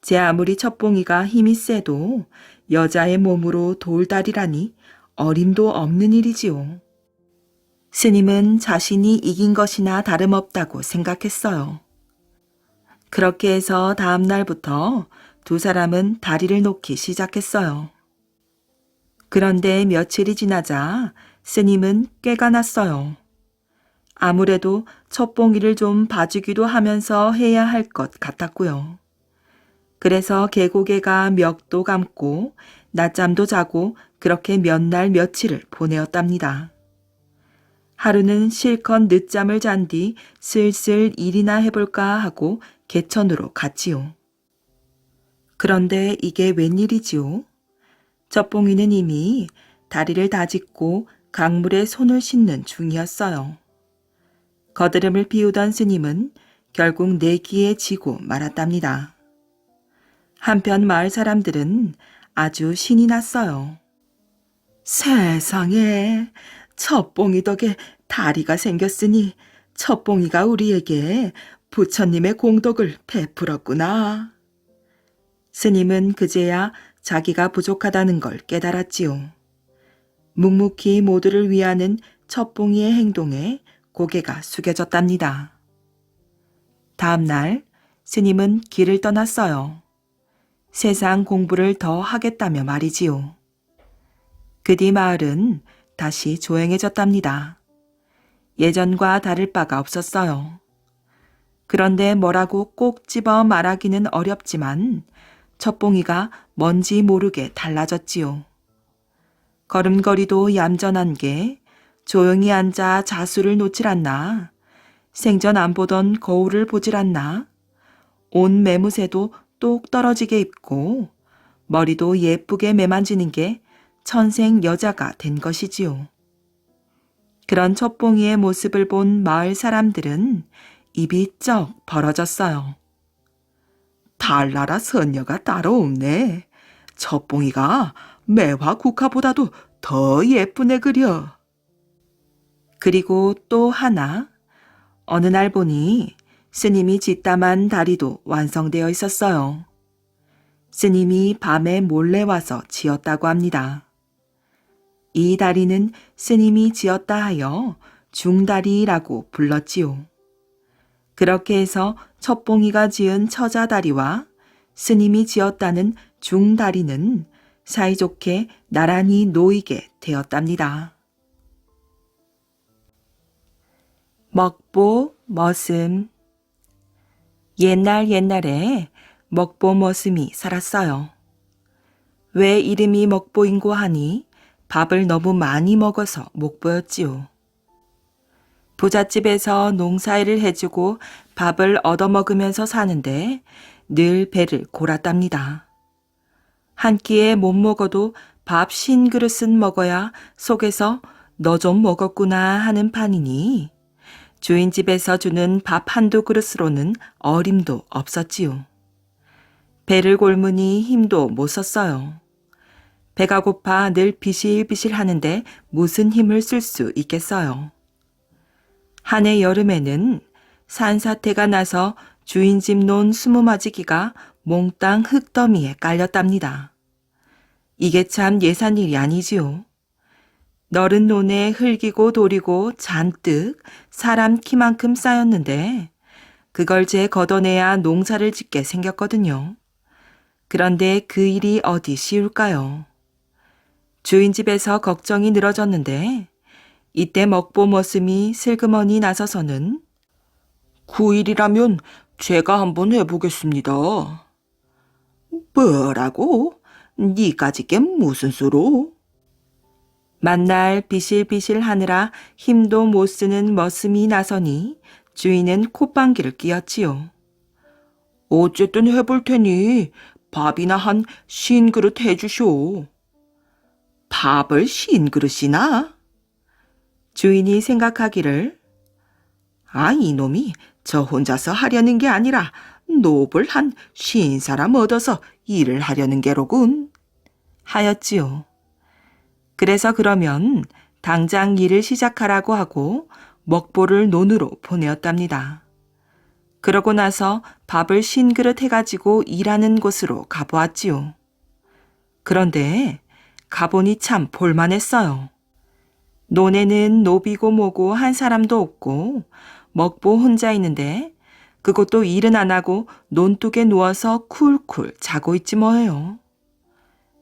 제 아무리 첩봉이가 힘이 세도 여자의 몸으로 돌다리라니 어림도 없는 일이지요. 스님은 자신이 이긴 것이나 다름없다고 생각했어요. 그렇게 해서 다음 날부터 두 사람은 다리를 놓기 시작했어요. 그런데 며칠이 지나자 스님은 꾀가 났어요. 아무래도 첩봉이를 좀 봐주기도 하면서 해야 할 것 같았고요. 그래서 계곡에가 멱도 감고 낮잠도 자고 그렇게 몇 날 며칠을 보내었답니다. 하루는 실컷 늦잠을 잔 뒤 슬슬 일이나 해볼까 하고 개천으로 갔지요. 그런데 이게 웬일이지요? 첩봉이는 이미 다리를 다짓고 강물에 손을 씻는 중이었어요. 거드름을 피우던 스님은 결국 내기에 지고 말았답니다. 한편 마을 사람들은 아주 신이 났어요. 세상에, 첩봉이 덕에 다리가 생겼으니 첩봉이가 우리에게 부처님의 공덕을 베풀었구나. 스님은 그제야 자기가 부족하다는 걸 깨달았지요. 묵묵히 모두를 위하는 첩봉이의 행동에 고개가 숙여졌답니다. 다음 날 스님은 길을 떠났어요. 세상 공부를 더 하겠다며 말이지요. 그 뒤 마을은 다시 조용해졌답니다. 예전과 다를 바가 없었어요. 그런데 뭐라고 꼭 집어 말하기는 어렵지만 첩봉이가 뭔지 모르게 달라졌지요. 걸음걸이도 얌전한 게 조용히 앉아 자수를 놓질 않나, 생전 안 보던 거울을 보질 않나, 옷 매무새도 똑 떨어지게 입고 머리도 예쁘게 매만지는 게 천생 여자가 된 것이지요. 그런 첩봉이의 모습을 본 마을 사람들은 입이 쩍 벌어졌어요. 달나라 선녀가 따로 없네. 첩봉이가 매화 국화보다도 더 예쁘네 그려. 그리고 또 하나, 어느 날 보니 스님이 짓담한 다리도 완성되어 있었어요. 스님이 밤에 몰래 와서 지었다고 합니다. 이 다리는 스님이 지었다 하여 중다리라고 불렀지요. 그렇게 해서 첩봉이가 지은 처자다리와 스님이 지었다는 중다리는 사이좋게 나란히 놓이게 되었답니다. 먹보 머슴. 옛날에 먹보 머슴이 살았어요. 왜 이름이 먹보인고 하니 밥을 너무 많이 먹어서 목보였지요. 부잣집에서 농사일을 해주고 밥을 얻어먹으면서 사는데 늘 배를 골았답니다. 한 끼에 못 먹어도 밥 50그릇은 먹어야 속에서 너 좀 먹었구나 하는 판이니 주인 집에서 주는 밥 한두 그릇으로는 어림도 없었지요. 배를 골무니 힘도 못 썼어요. 배가 고파 늘 비실비실 하는데 무슨 힘을 쓸 수 있겠어요. 한 해 여름에는 산사태가 나서 주인 집 논 수무마지기가 몽땅 흙더미에 깔렸답니다. 이게 참 예산일이 아니지요. 너른 논에 흙이고 돌이고 잔뜩 사람 키만큼 쌓였는데 그걸 제 걷어내야 농사를 짓게 생겼거든요. 그런데 그 일이 어디 쉬울까요? 주인 집에서 걱정이 늘어졌는데 이때 먹보 머슴이 슬그머니 나서서는 9일이라면 제가 한번 해보겠습니다. 뭐라고? 니까지 게 무슨 수로? 만날 비실비실 하느라 힘도 못 쓰는 머슴이 나서니 주인은 콧방귀를 뀌었지요. 어쨌든 해볼 테니 밥이나 한 50그릇 해주쇼. 밥을 50그릇이나? 주인이 생각하기를 이놈이 저 혼자서 하려는 게 아니라 노블 한 50사람 얻어서 일을 하려는 게로군. 하였지요. 그래서 그러면 당장 일을 시작하라고 하고 먹보를 논으로 보내었답니다. 그러고 나서 밥을 50그릇 해가지고 일하는 곳으로 가보았지요. 그런데 가보니 참 볼만했어요. 논에는 노비고 뭐고 한 사람도 없고 먹보 혼자 있는데 그것도 일은 안 하고 논둑에 누워서 쿨쿨 자고 있지 뭐예요.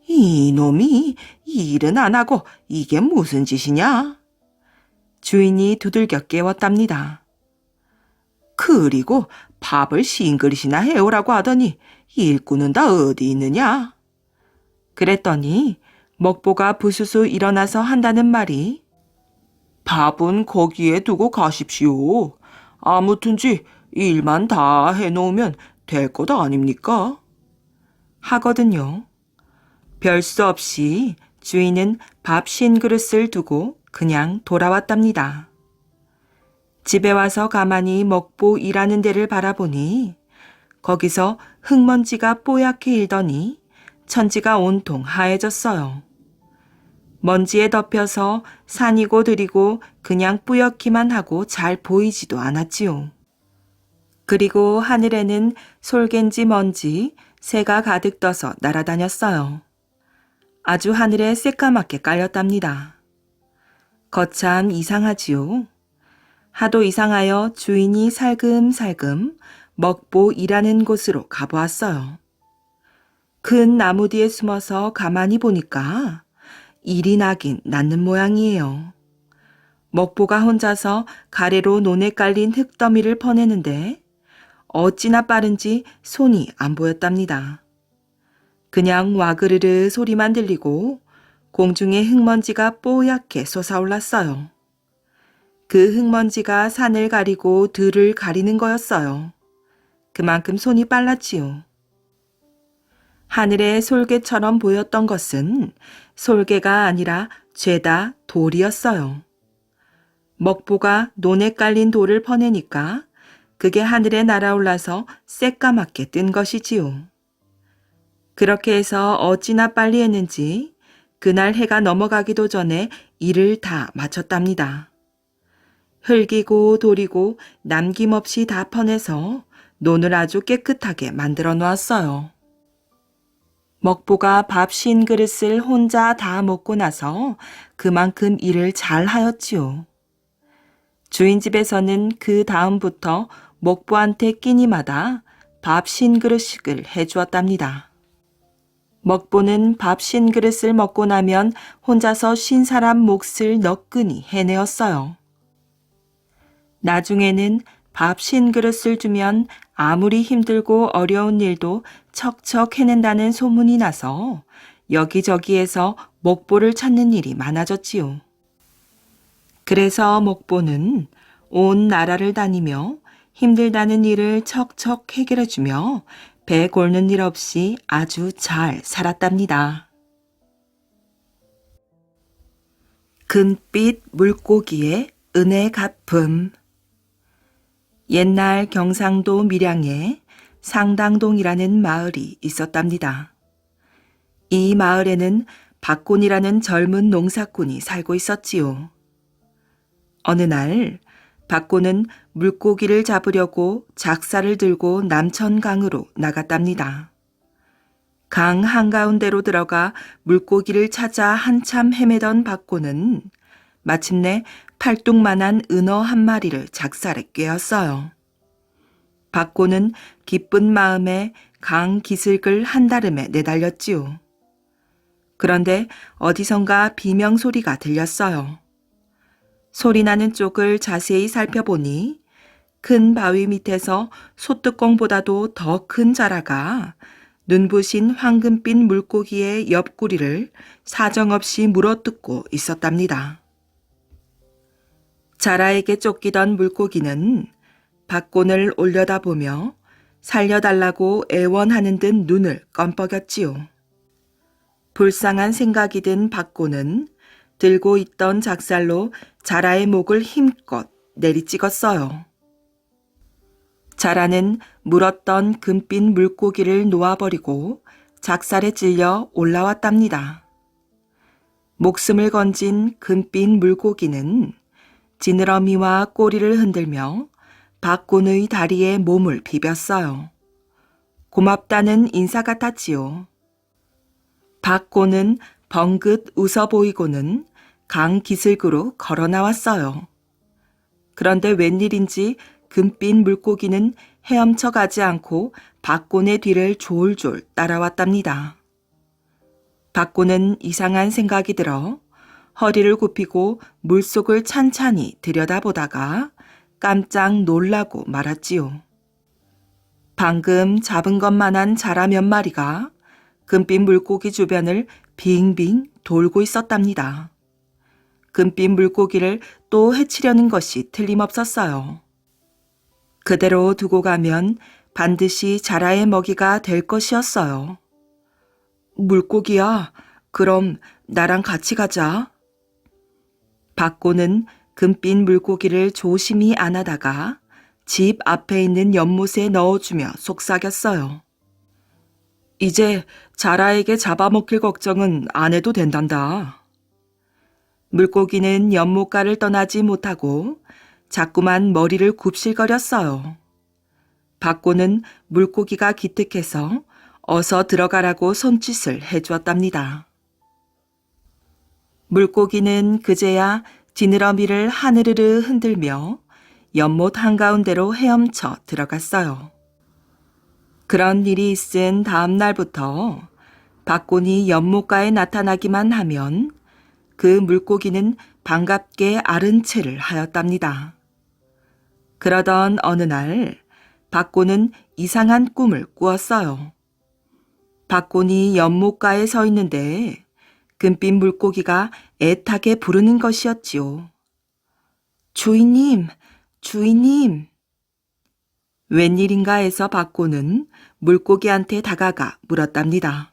이놈이 일은 안 하고 이게 무슨 짓이냐? 주인이 두들겨 깨웠답니다. 그리고 밥을 50그릇이나 해오라고 하더니 일꾼은 다 어디 있느냐? 그랬더니 먹보가 부수수 일어나서 한다는 말이 밥은 거기에 두고 가십시오. 아무튼지 일만 다 해놓으면 될 것 아닙니까? 하거든요. 별 수 없이 주인은 밥 50그릇을 두고 그냥 돌아왔답니다. 집에 와서 가만히 먹보 일하는 데를 바라보니 거기서 흙먼지가 뽀얗게 일더니 천지가 온통 하얘졌어요. 먼지에 덮여서 산이고 들이고 그냥 뿌옇기만 하고 잘 보이지도 않았지요. 그리고 하늘에는 솔갠지 먼지, 새가 가득 떠서 날아다녔어요. 아주 하늘에 새까맣게 깔렸답니다. 거참 이상하지요. 하도 이상하여 주인이 살금살금 먹보 일하는 곳으로 가보았어요. 큰 나무 뒤에 숨어서 가만히 보니까 일이 나긴 났는 모양이에요. 먹보가 혼자서 가래로 논에 깔린 흙더미를 퍼내는데 어찌나 빠른지 손이 안 보였답니다. 그냥 와그르르 소리만 들리고 공중에 흙먼지가 뽀얗게 솟아올랐어요. 그 흙먼지가 산을 가리고 들을 가리는 거였어요. 그만큼 손이 빨랐지요. 하늘에 솔개처럼 보였던 것은 솔개가 아니라 죄다 돌이었어요. 먹보가 논에 깔린 돌을 퍼내니까 그게 하늘에 날아올라서 새까맣게 뜬 것이지요. 그렇게 해서 어찌나 빨리 했는지 그날 해가 넘어가기도 전에 일을 다 마쳤답니다. 흙이고 돌이고 남김없이 다 퍼내서 논을 아주 깨끗하게 만들어 놓았어요. 먹보가 밥 50그릇을 혼자 다 먹고 나서 그만큼 일을 잘 하였지요. 주인 집에서는 그 다음부터 먹보한테 끼니마다 밥 50그릇씩을 해주었답니다. 먹보는 밥 50그릇을 먹고 나면 혼자서 50사람 몫을 너끈히 해내었어요. 나중에는 밥 50그릇을 주면 아무리 힘들고 어려운 일도 척척 해낸다는 소문이 나서 여기저기에서 먹보를 찾는 일이 많아졌지요. 그래서 먹보는 온 나라를 다니며 힘들다는 일을 척척 해결해주며 배 골는 일 없이 아주 잘 살았답니다. 금빛 물고기의 은혜 갚음. 옛날 경상도 밀양에 상당동이라는 마을이 있었답니다. 이 마을에는 박곤이라는 젊은 농사꾼이 살고 있었지요. 어느 날 박곤은 물고기를 잡으려고 작사를 들고 남천강으로 나갔답니다. 강 한가운데로 들어가 물고기를 찾아 한참 헤매던 박곤은 마침내 팔뚝만한 은어 한 마리를 작살에 꿰었어요. 박곤은 기쁜 마음에 강 기슭을 한다름에 내달렸지요. 그런데 어디선가 비명 소리가 들렸어요. 소리나는 쪽을 자세히 살펴보니 큰 바위 밑에서 소뚜껑보다도 더 큰 자라가 눈부신 황금빛 물고기의 옆구리를 사정없이 물어뜯고 있었답니다. 자라에게 쫓기던 물고기는 박곤을 올려다보며 살려달라고 애원하는 듯 눈을 껌뻑였지요. 불쌍한 생각이 든 박곤은 들고 있던 작살로 자라의 목을 힘껏 내리찍었어요. 자라는 물었던 금빛 물고기를 놓아버리고 작살에 찔려 올라왔답니다. 목숨을 건진 금빛 물고기는 지느러미와 꼬리를 흔들며 박곤의 다리에 몸을 비볐어요. 고맙다는 인사 같았지요. 박곤은 벙긋 웃어 보이고는 강 기슭으로 걸어 나왔어요. 그런데 웬일인지 금빛 물고기는 헤엄쳐 가지 않고 박곤의 뒤를 졸졸 따라왔답니다. 박곤은 이상한 생각이 들어 허리를 굽히고 물속을 찬찬히 들여다보다가 깜짝 놀라고 말았지요. 방금 잡은 것만한 자라 몇 마리가 금빛 물고기 주변을 빙빙 돌고 있었답니다. 금빛 물고기를 또 해치려는 것이 틀림없었어요. 그대로 두고 가면 반드시 자라의 먹이가 될 것이었어요. 물고기야, 그럼 나랑 같이 가자. 박곤은 금빛 물고기를 조심히 안아다가 집 앞에 있는 연못에 넣어주며 속삭였어요. 이제 자라에게 잡아먹힐 걱정은 안 해도 된단다. 물고기는 연못가를 떠나지 못하고 자꾸만 머리를 굽실거렸어요. 박곤은 물고기가 기특해서 어서 들어가라고 손짓을 해주었답니다. 물고기는 그제야 지느러미를 하늘으르 흔들며 연못 한가운데로 헤엄쳐 들어갔어요. 그런 일이 있은 다음 날부터 박곤이 연못가에 나타나기만 하면 그 물고기는 반갑게 앓은 체를 하였답니다. 그러던 어느 날 박곤은 이상한 꿈을 꾸었어요. 박곤이 연못가에 서 있는데 금빛 물고기가 애타게 부르는 것이었지요. 주인님, 주인님. 웬일인가 해서 박곤은 물고기한테 다가가 물었답니다.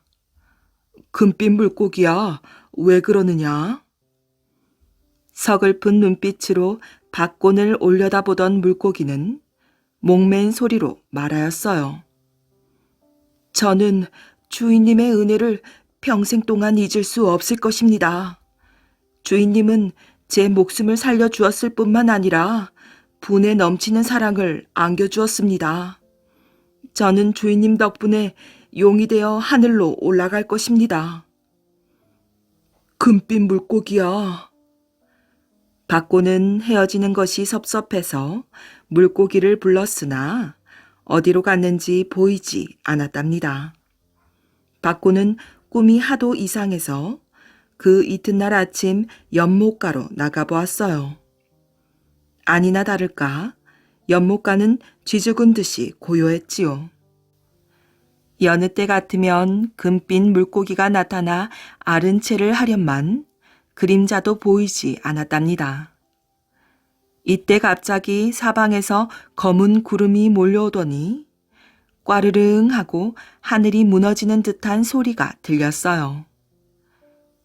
금빛 물고기야, 왜 그러느냐? 서글픈 눈빛으로 박곤을 올려다보던 물고기는 목맨 소리로 말하였어요. 저는 주인님의 은혜를 평생 동안 잊을 수 없을 것입니다. 주인님은 제 목숨을 살려주었을 뿐만 아니라 분에 넘치는 사랑을 안겨주었습니다. 저는 주인님 덕분에 용이 되어 하늘로 올라갈 것입니다. 금빛 물고기야. 박곤은 헤어지는 것이 섭섭해서 물고기를 불렀으나 어디로 갔는지 보이지 않았답니다. 박곤은 꿈이 하도 이상해서 그 이튿날 아침 연못가로 나가보았어요. 아니나 다를까 연못가는 쥐죽은 듯이 고요했지요. 여느 때 같으면 금빛 물고기가 나타나 앓은 체를 하련만 그림자도 보이지 않았답니다. 이때 갑자기 사방에서 검은 구름이 몰려오더니 꽈르릉 하고 하늘이 무너지는 듯한 소리가 들렸어요.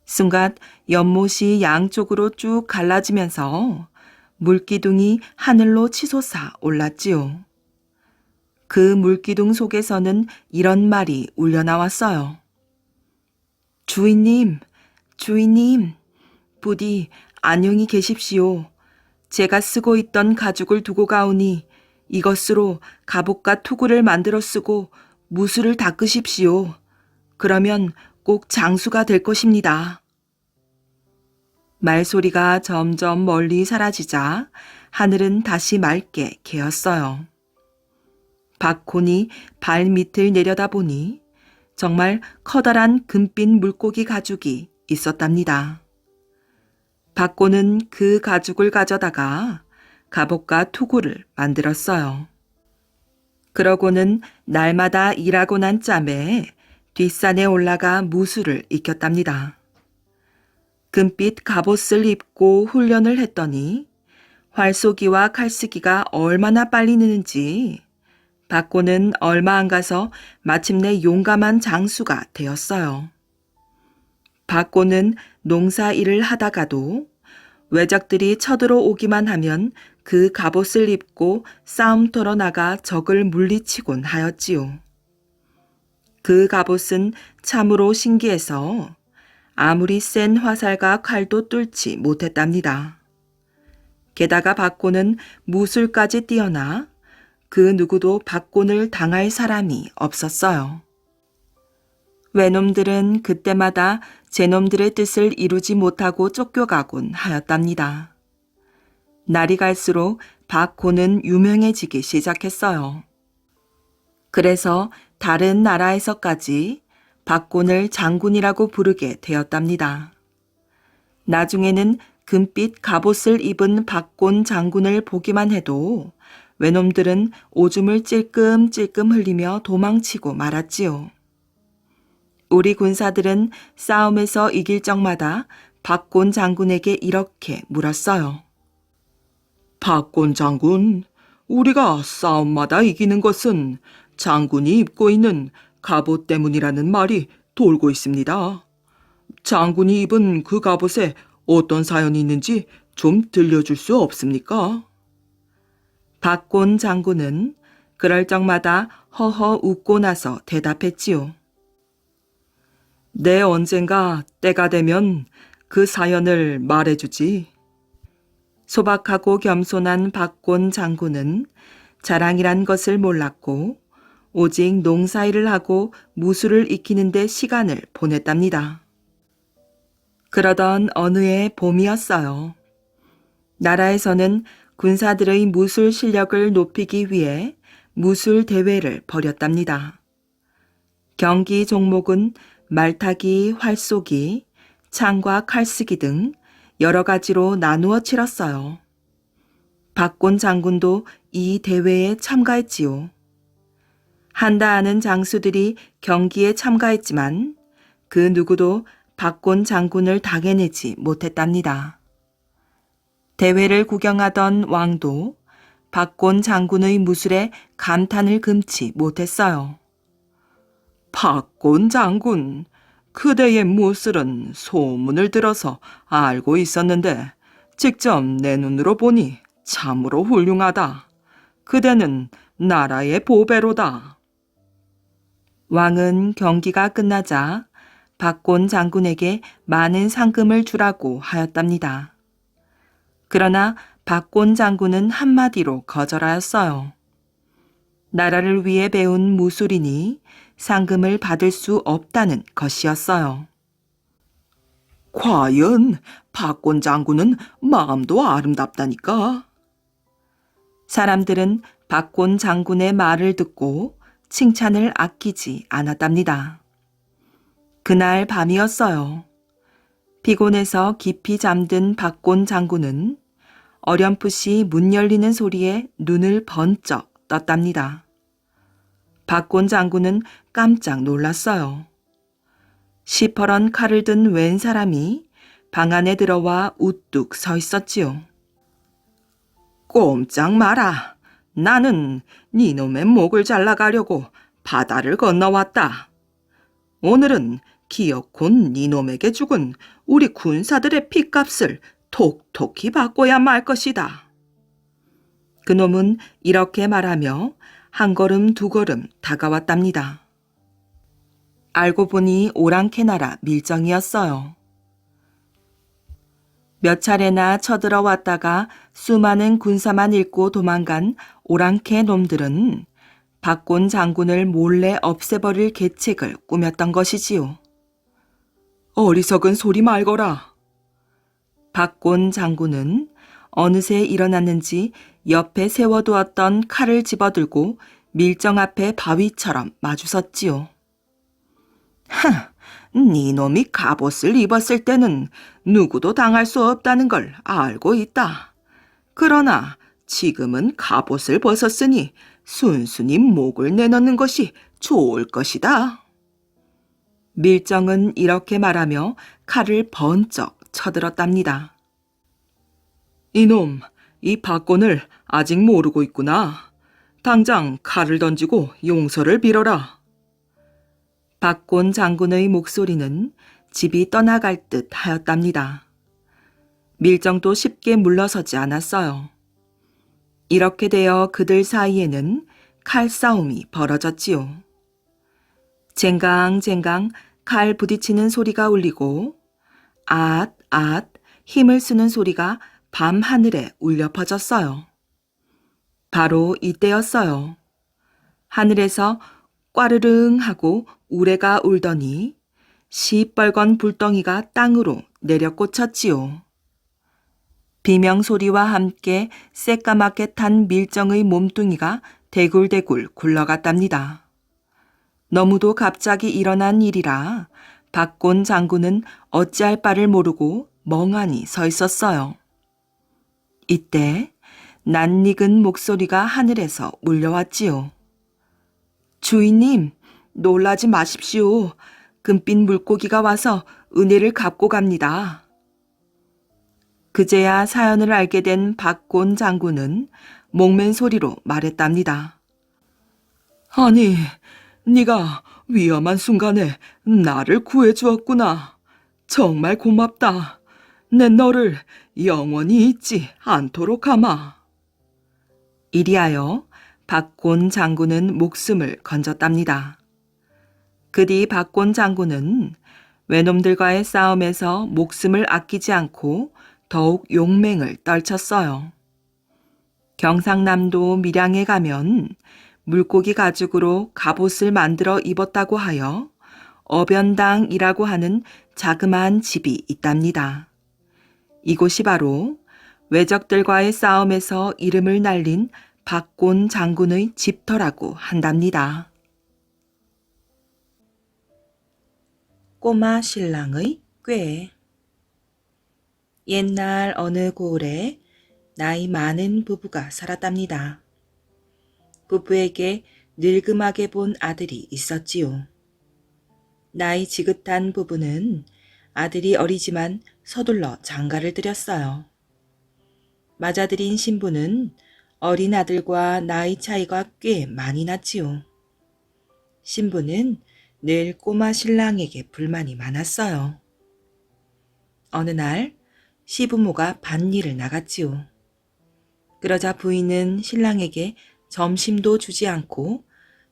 순간 연못이 양쪽으로 쭉 갈라지면서 물기둥이 하늘로 치솟아 올랐지요. 그 물기둥 속에서는 이런 말이 울려나왔어요. 주인님, 주인님, 부디 안녕히 계십시오. 제가 쓰고 있던 가죽을 두고 가오니 이것으로 갑옷과 투구를 만들어 쓰고 무술을 닦으십시오. 그러면 꼭 장수가 될 것입니다. 말소리가 점점 멀리 사라지자 하늘은 다시 맑게 개었어요. 박곤이 발밑을 내려다보니 정말 커다란 금빛 물고기 가죽이 있었답니다. 박곤은 그 가죽을 가져다가 갑옷과 투구를 만들었어요. 그러고는 날마다 일하고 난 짬에 뒷산에 올라가 무술을 익혔답니다. 금빛 갑옷을 입고 훈련을 했더니 활쏘기와 칼쓰기가 얼마나 빨리 느는지 박곤은 얼마 안 가서 마침내 용감한 장수가 되었어요. 박곤은 농사 일을 하다가도 외적들이 쳐들어오기만 하면 그 갑옷을 입고 싸움터로 나가 적을 물리치곤 하였지요. 그 갑옷은 참으로 신기해서 아무리 센 화살과 칼도 뚫지 못했답니다. 게다가 박곤은 무술까지 뛰어나 그 누구도 박곤을 당할 사람이 없었어요. 외놈들은 그때마다 제놈들의 뜻을 이루지 못하고 쫓겨가곤 하였답니다. 날이 갈수록 박곤은 유명해지기 시작했어요. 그래서 다른 나라에서까지 박곤을 장군이라고 부르게 되었답니다. 나중에는 금빛 갑옷을 입은 박곤 장군을 보기만 해도 외놈들은 오줌을 찔끔찔끔 흘리며 도망치고 말았지요. 우리 군사들은 싸움에서 이길 적마다 박곤 장군에게 이렇게 물었어요. 박곤 장군, 우리가 싸움마다 이기는 것은 장군이 입고 있는 갑옷 때문이라는 말이 돌고 있습니다. 장군이 입은 그 갑옷에 어떤 사연이 있는지 좀 들려줄 수 없습니까? 박곤 장군은 그럴 적마다 허허 웃고 나서 대답했지요. 내 언젠가 때가 되면 그 사연을 말해주지. 소박하고 겸손한 박곤 장군은 자랑이란 것을 몰랐고 오직 농사일을 하고 무술을 익히는 데 시간을 보냈답니다. 그러던 어느 해 봄이었어요. 나라에서는 군사들의 무술 실력을 높이기 위해 무술 대회를 벌였답니다. 경기 종목은 말타기, 활쏘기, 창과 칼쓰기 등 여러 가지로 나누어 치렀어요. 박곤 장군도 이 대회에 참가했지요. 한다 하는 장수들이 경기에 참가했지만 그 누구도 박곤 장군을 당해내지 못했답니다. 대회를 구경하던 왕도 박곤 장군의 무술에 감탄을 금치 못했어요. 박곤 장군, 그대의 무술은 소문을 들어서 알고 있었는데 직접 내 눈으로 보니 참으로 훌륭하다. 그대는 나라의 보배로다. 왕은 경기가 끝나자 박곤 장군에게 많은 상금을 주라고 하였답니다. 그러나 박곤 장군은 한마디로 거절하였어요. 나라를 위해 배운 무술이니 상금을 받을 수 없다는 것이었어요. 과연 박곤 장군은 마음도 아름답다니까. 사람들은 박곤 장군의 말을 듣고 칭찬을 아끼지 않았답니다. 그날 밤이었어요. 피곤해서 깊이 잠든 박곤 장군은 어렴풋이 문 열리는 소리에 눈을 번쩍 떴답니다. 박곤 장군은 깜짝 놀랐어요. 시퍼런 칼을 든 웬 사람이 방 안에 들어와 우뚝 서 있었지요. 꼼짝 마라. 나는 니놈의 목을 잘라가려고 바다를 건너왔다. 오늘은 기어코 니놈에게 죽은 우리 군사들의 핏값을 톡톡히 바꿔야 말 것이다. 그놈은 이렇게 말하며 한 걸음 두 걸음 다가왔답니다. 알고 보니 오랑캐 나라 밀정이었어요. 몇 차례나 쳐들어왔다가 수많은 군사만 잃고 도망간 오랑캐 놈들은 박곤 장군을 몰래 없애버릴 계책을 꾸몄던 것이지요. 어리석은 소리 말거라. 박곤 장군은 어느새 일어났는지 옆에 세워두었던 칼을 집어들고 밀정 앞에 바위처럼 마주섰지요. 네 놈이 갑옷을 입었을 때는 누구도 당할 수 없다는 걸 알고 있다. 그러나 지금은 갑옷을 벗었으니 순순히 목을 내놓는 것이 좋을 것이다. 밀정은 이렇게 말하며 칼을 번쩍 쳐들었답니다. 이놈, 이 박곤을 아직 모르고 있구나. 당장 칼을 던지고 용서를 빌어라. 박곤 장군의 목소리는 집이 떠나갈 듯 하였답니다. 밀정도 쉽게 물러서지 않았어요. 이렇게 되어 그들 사이에는 칼싸움이 벌어졌지요. 쟁강쟁강 칼 부딪히는 소리가 울리고 앗, 앗 힘을 쓰는 소리가 밤 하늘에 울려 퍼졌어요. 바로 이때였어요. 하늘에서 꽈르릉 하고 우레가 울더니 시뻘건 불덩이가 땅으로 내려 꽂혔지요. 비명 소리와 함께 새까맣게 탄 밀정의 몸뚱이가 대굴대굴 굴러갔답니다. 너무도 갑자기 일어난 일이라 박곤 장군은 어찌할 바를 모르고 멍하니 서 있었어요. 이때 낯익은 목소리가 하늘에서 울려왔지요. 주인님, 놀라지 마십시오. 금빛 물고기가 와서 은혜를 갚고 갑니다. 그제야 사연을 알게 된 박곤 장군은 목맨 소리로 말했답니다. 아니, 네가 위험한 순간에 나를 구해주었구나. 정말 고맙다. 내 너를 영원히 잊지 않도록 하마. 이리하여 박곤 장군은 목숨을 건졌답니다. 그 뒤 박곤 장군은 외놈들과의 싸움에서 목숨을 아끼지 않고 더욱 용맹을 떨쳤어요. 경상남도 밀양에 가면 물고기 가죽으로 갑옷을 만들어 입었다고 하여 어변당이라고 하는 자그마한 집이 있답니다. 이곳이 바로 외적들과의 싸움에서 이름을 날린 박곤 장군의 집터라고 한답니다. 꼬마 신랑의 꾀. 옛날 어느 고을에 나이 많은 부부가 살았답니다. 부부에게 늙음하게 본 아들이 있었지요. 나이 지긋한 부부는 아들이 어리지만 서둘러 장가를 들였어요. 맞아들인 신부는 어린 아들과 나이 차이가 꽤 많이 났지요. 신부는 늘 꼬마 신랑에게 불만이 많았어요. 어느 날 시부모가 밭일을 나갔지요. 그러자 부인은 신랑에게 점심도 주지 않고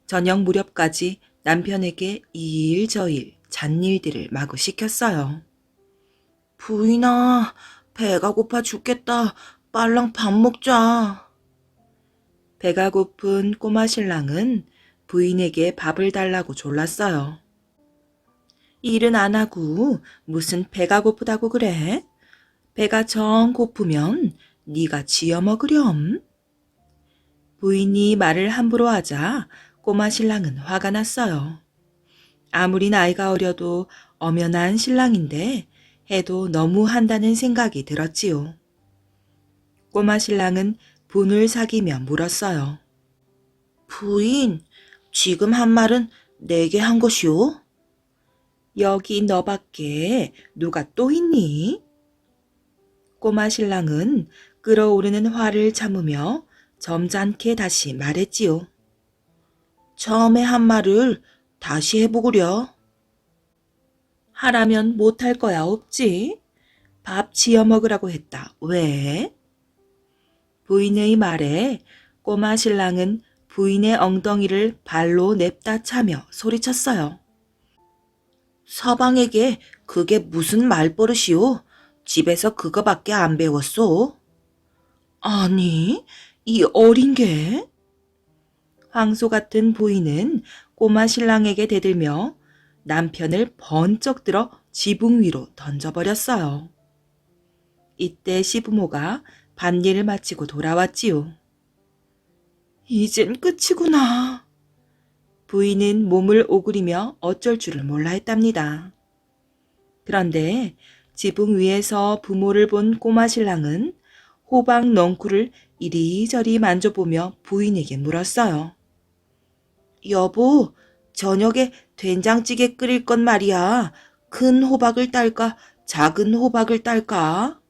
저녁 무렵까지 남편에게 이 일 저 일 잔일들을 마구 시켰어요. 부인아, 배가 고파 죽겠다. 빨랑 밥 먹자. 배가 고픈 꼬마 신랑은 부인에게 밥을 달라고 졸랐어요. 일은 안 하고 무슨 배가 고프다고 그래? 배가 정 고프면 네가 지어 먹으렴. 부인이 말을 함부로 하자 꼬마 신랑은 화가 났어요. 아무리 나이가 어려도 엄연한 신랑인데 해도 너무 한다는 생각이 들었지요. 꼬마 신랑은 분을 사기며 물었어요. 부인, 지금 한 말은 내게 한 것이오? 여기 너밖에 누가 또 있니? 꼬마 신랑은 끓어오르는 화를 참으며 점잖게 다시 말했지요. 처음에 한 말을 다시 해보구려. 하라면 못할 거야 없지. 밥 지어 먹으라고 했다. 왜? 부인의 말에 꼬마 신랑은 부인의 엉덩이를 발로 냅다 차며 소리쳤어요. 서방에게 그게 무슨 말버릇이오? 집에서 그거밖에 안 배웠소? 아니, 이 어린 게? 황소 같은 부인은 꼬마 신랑에게 대들며 남편을 번쩍 들어 지붕 위로 던져버렸어요. 이때 시부모가 밭일을 마치고 돌아왔지요. 이젠 끝이구나. 부인은 몸을 오그리며 어쩔 줄을 몰라 했답니다. 그런데 지붕 위에서 부모를 본 꼬마 신랑은 호박 넝쿨을 이리저리 만져보며 부인에게 물었어요. 여보, 저녁에 된장찌개 끓일 건 말이야. 큰 호박을 딸까, 작은 호박을 딸까?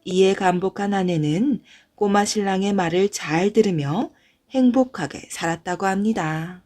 이에 감복한 아내는 꼬마 신랑의 말을 잘 들으며 행복하게 살았다고 합니다.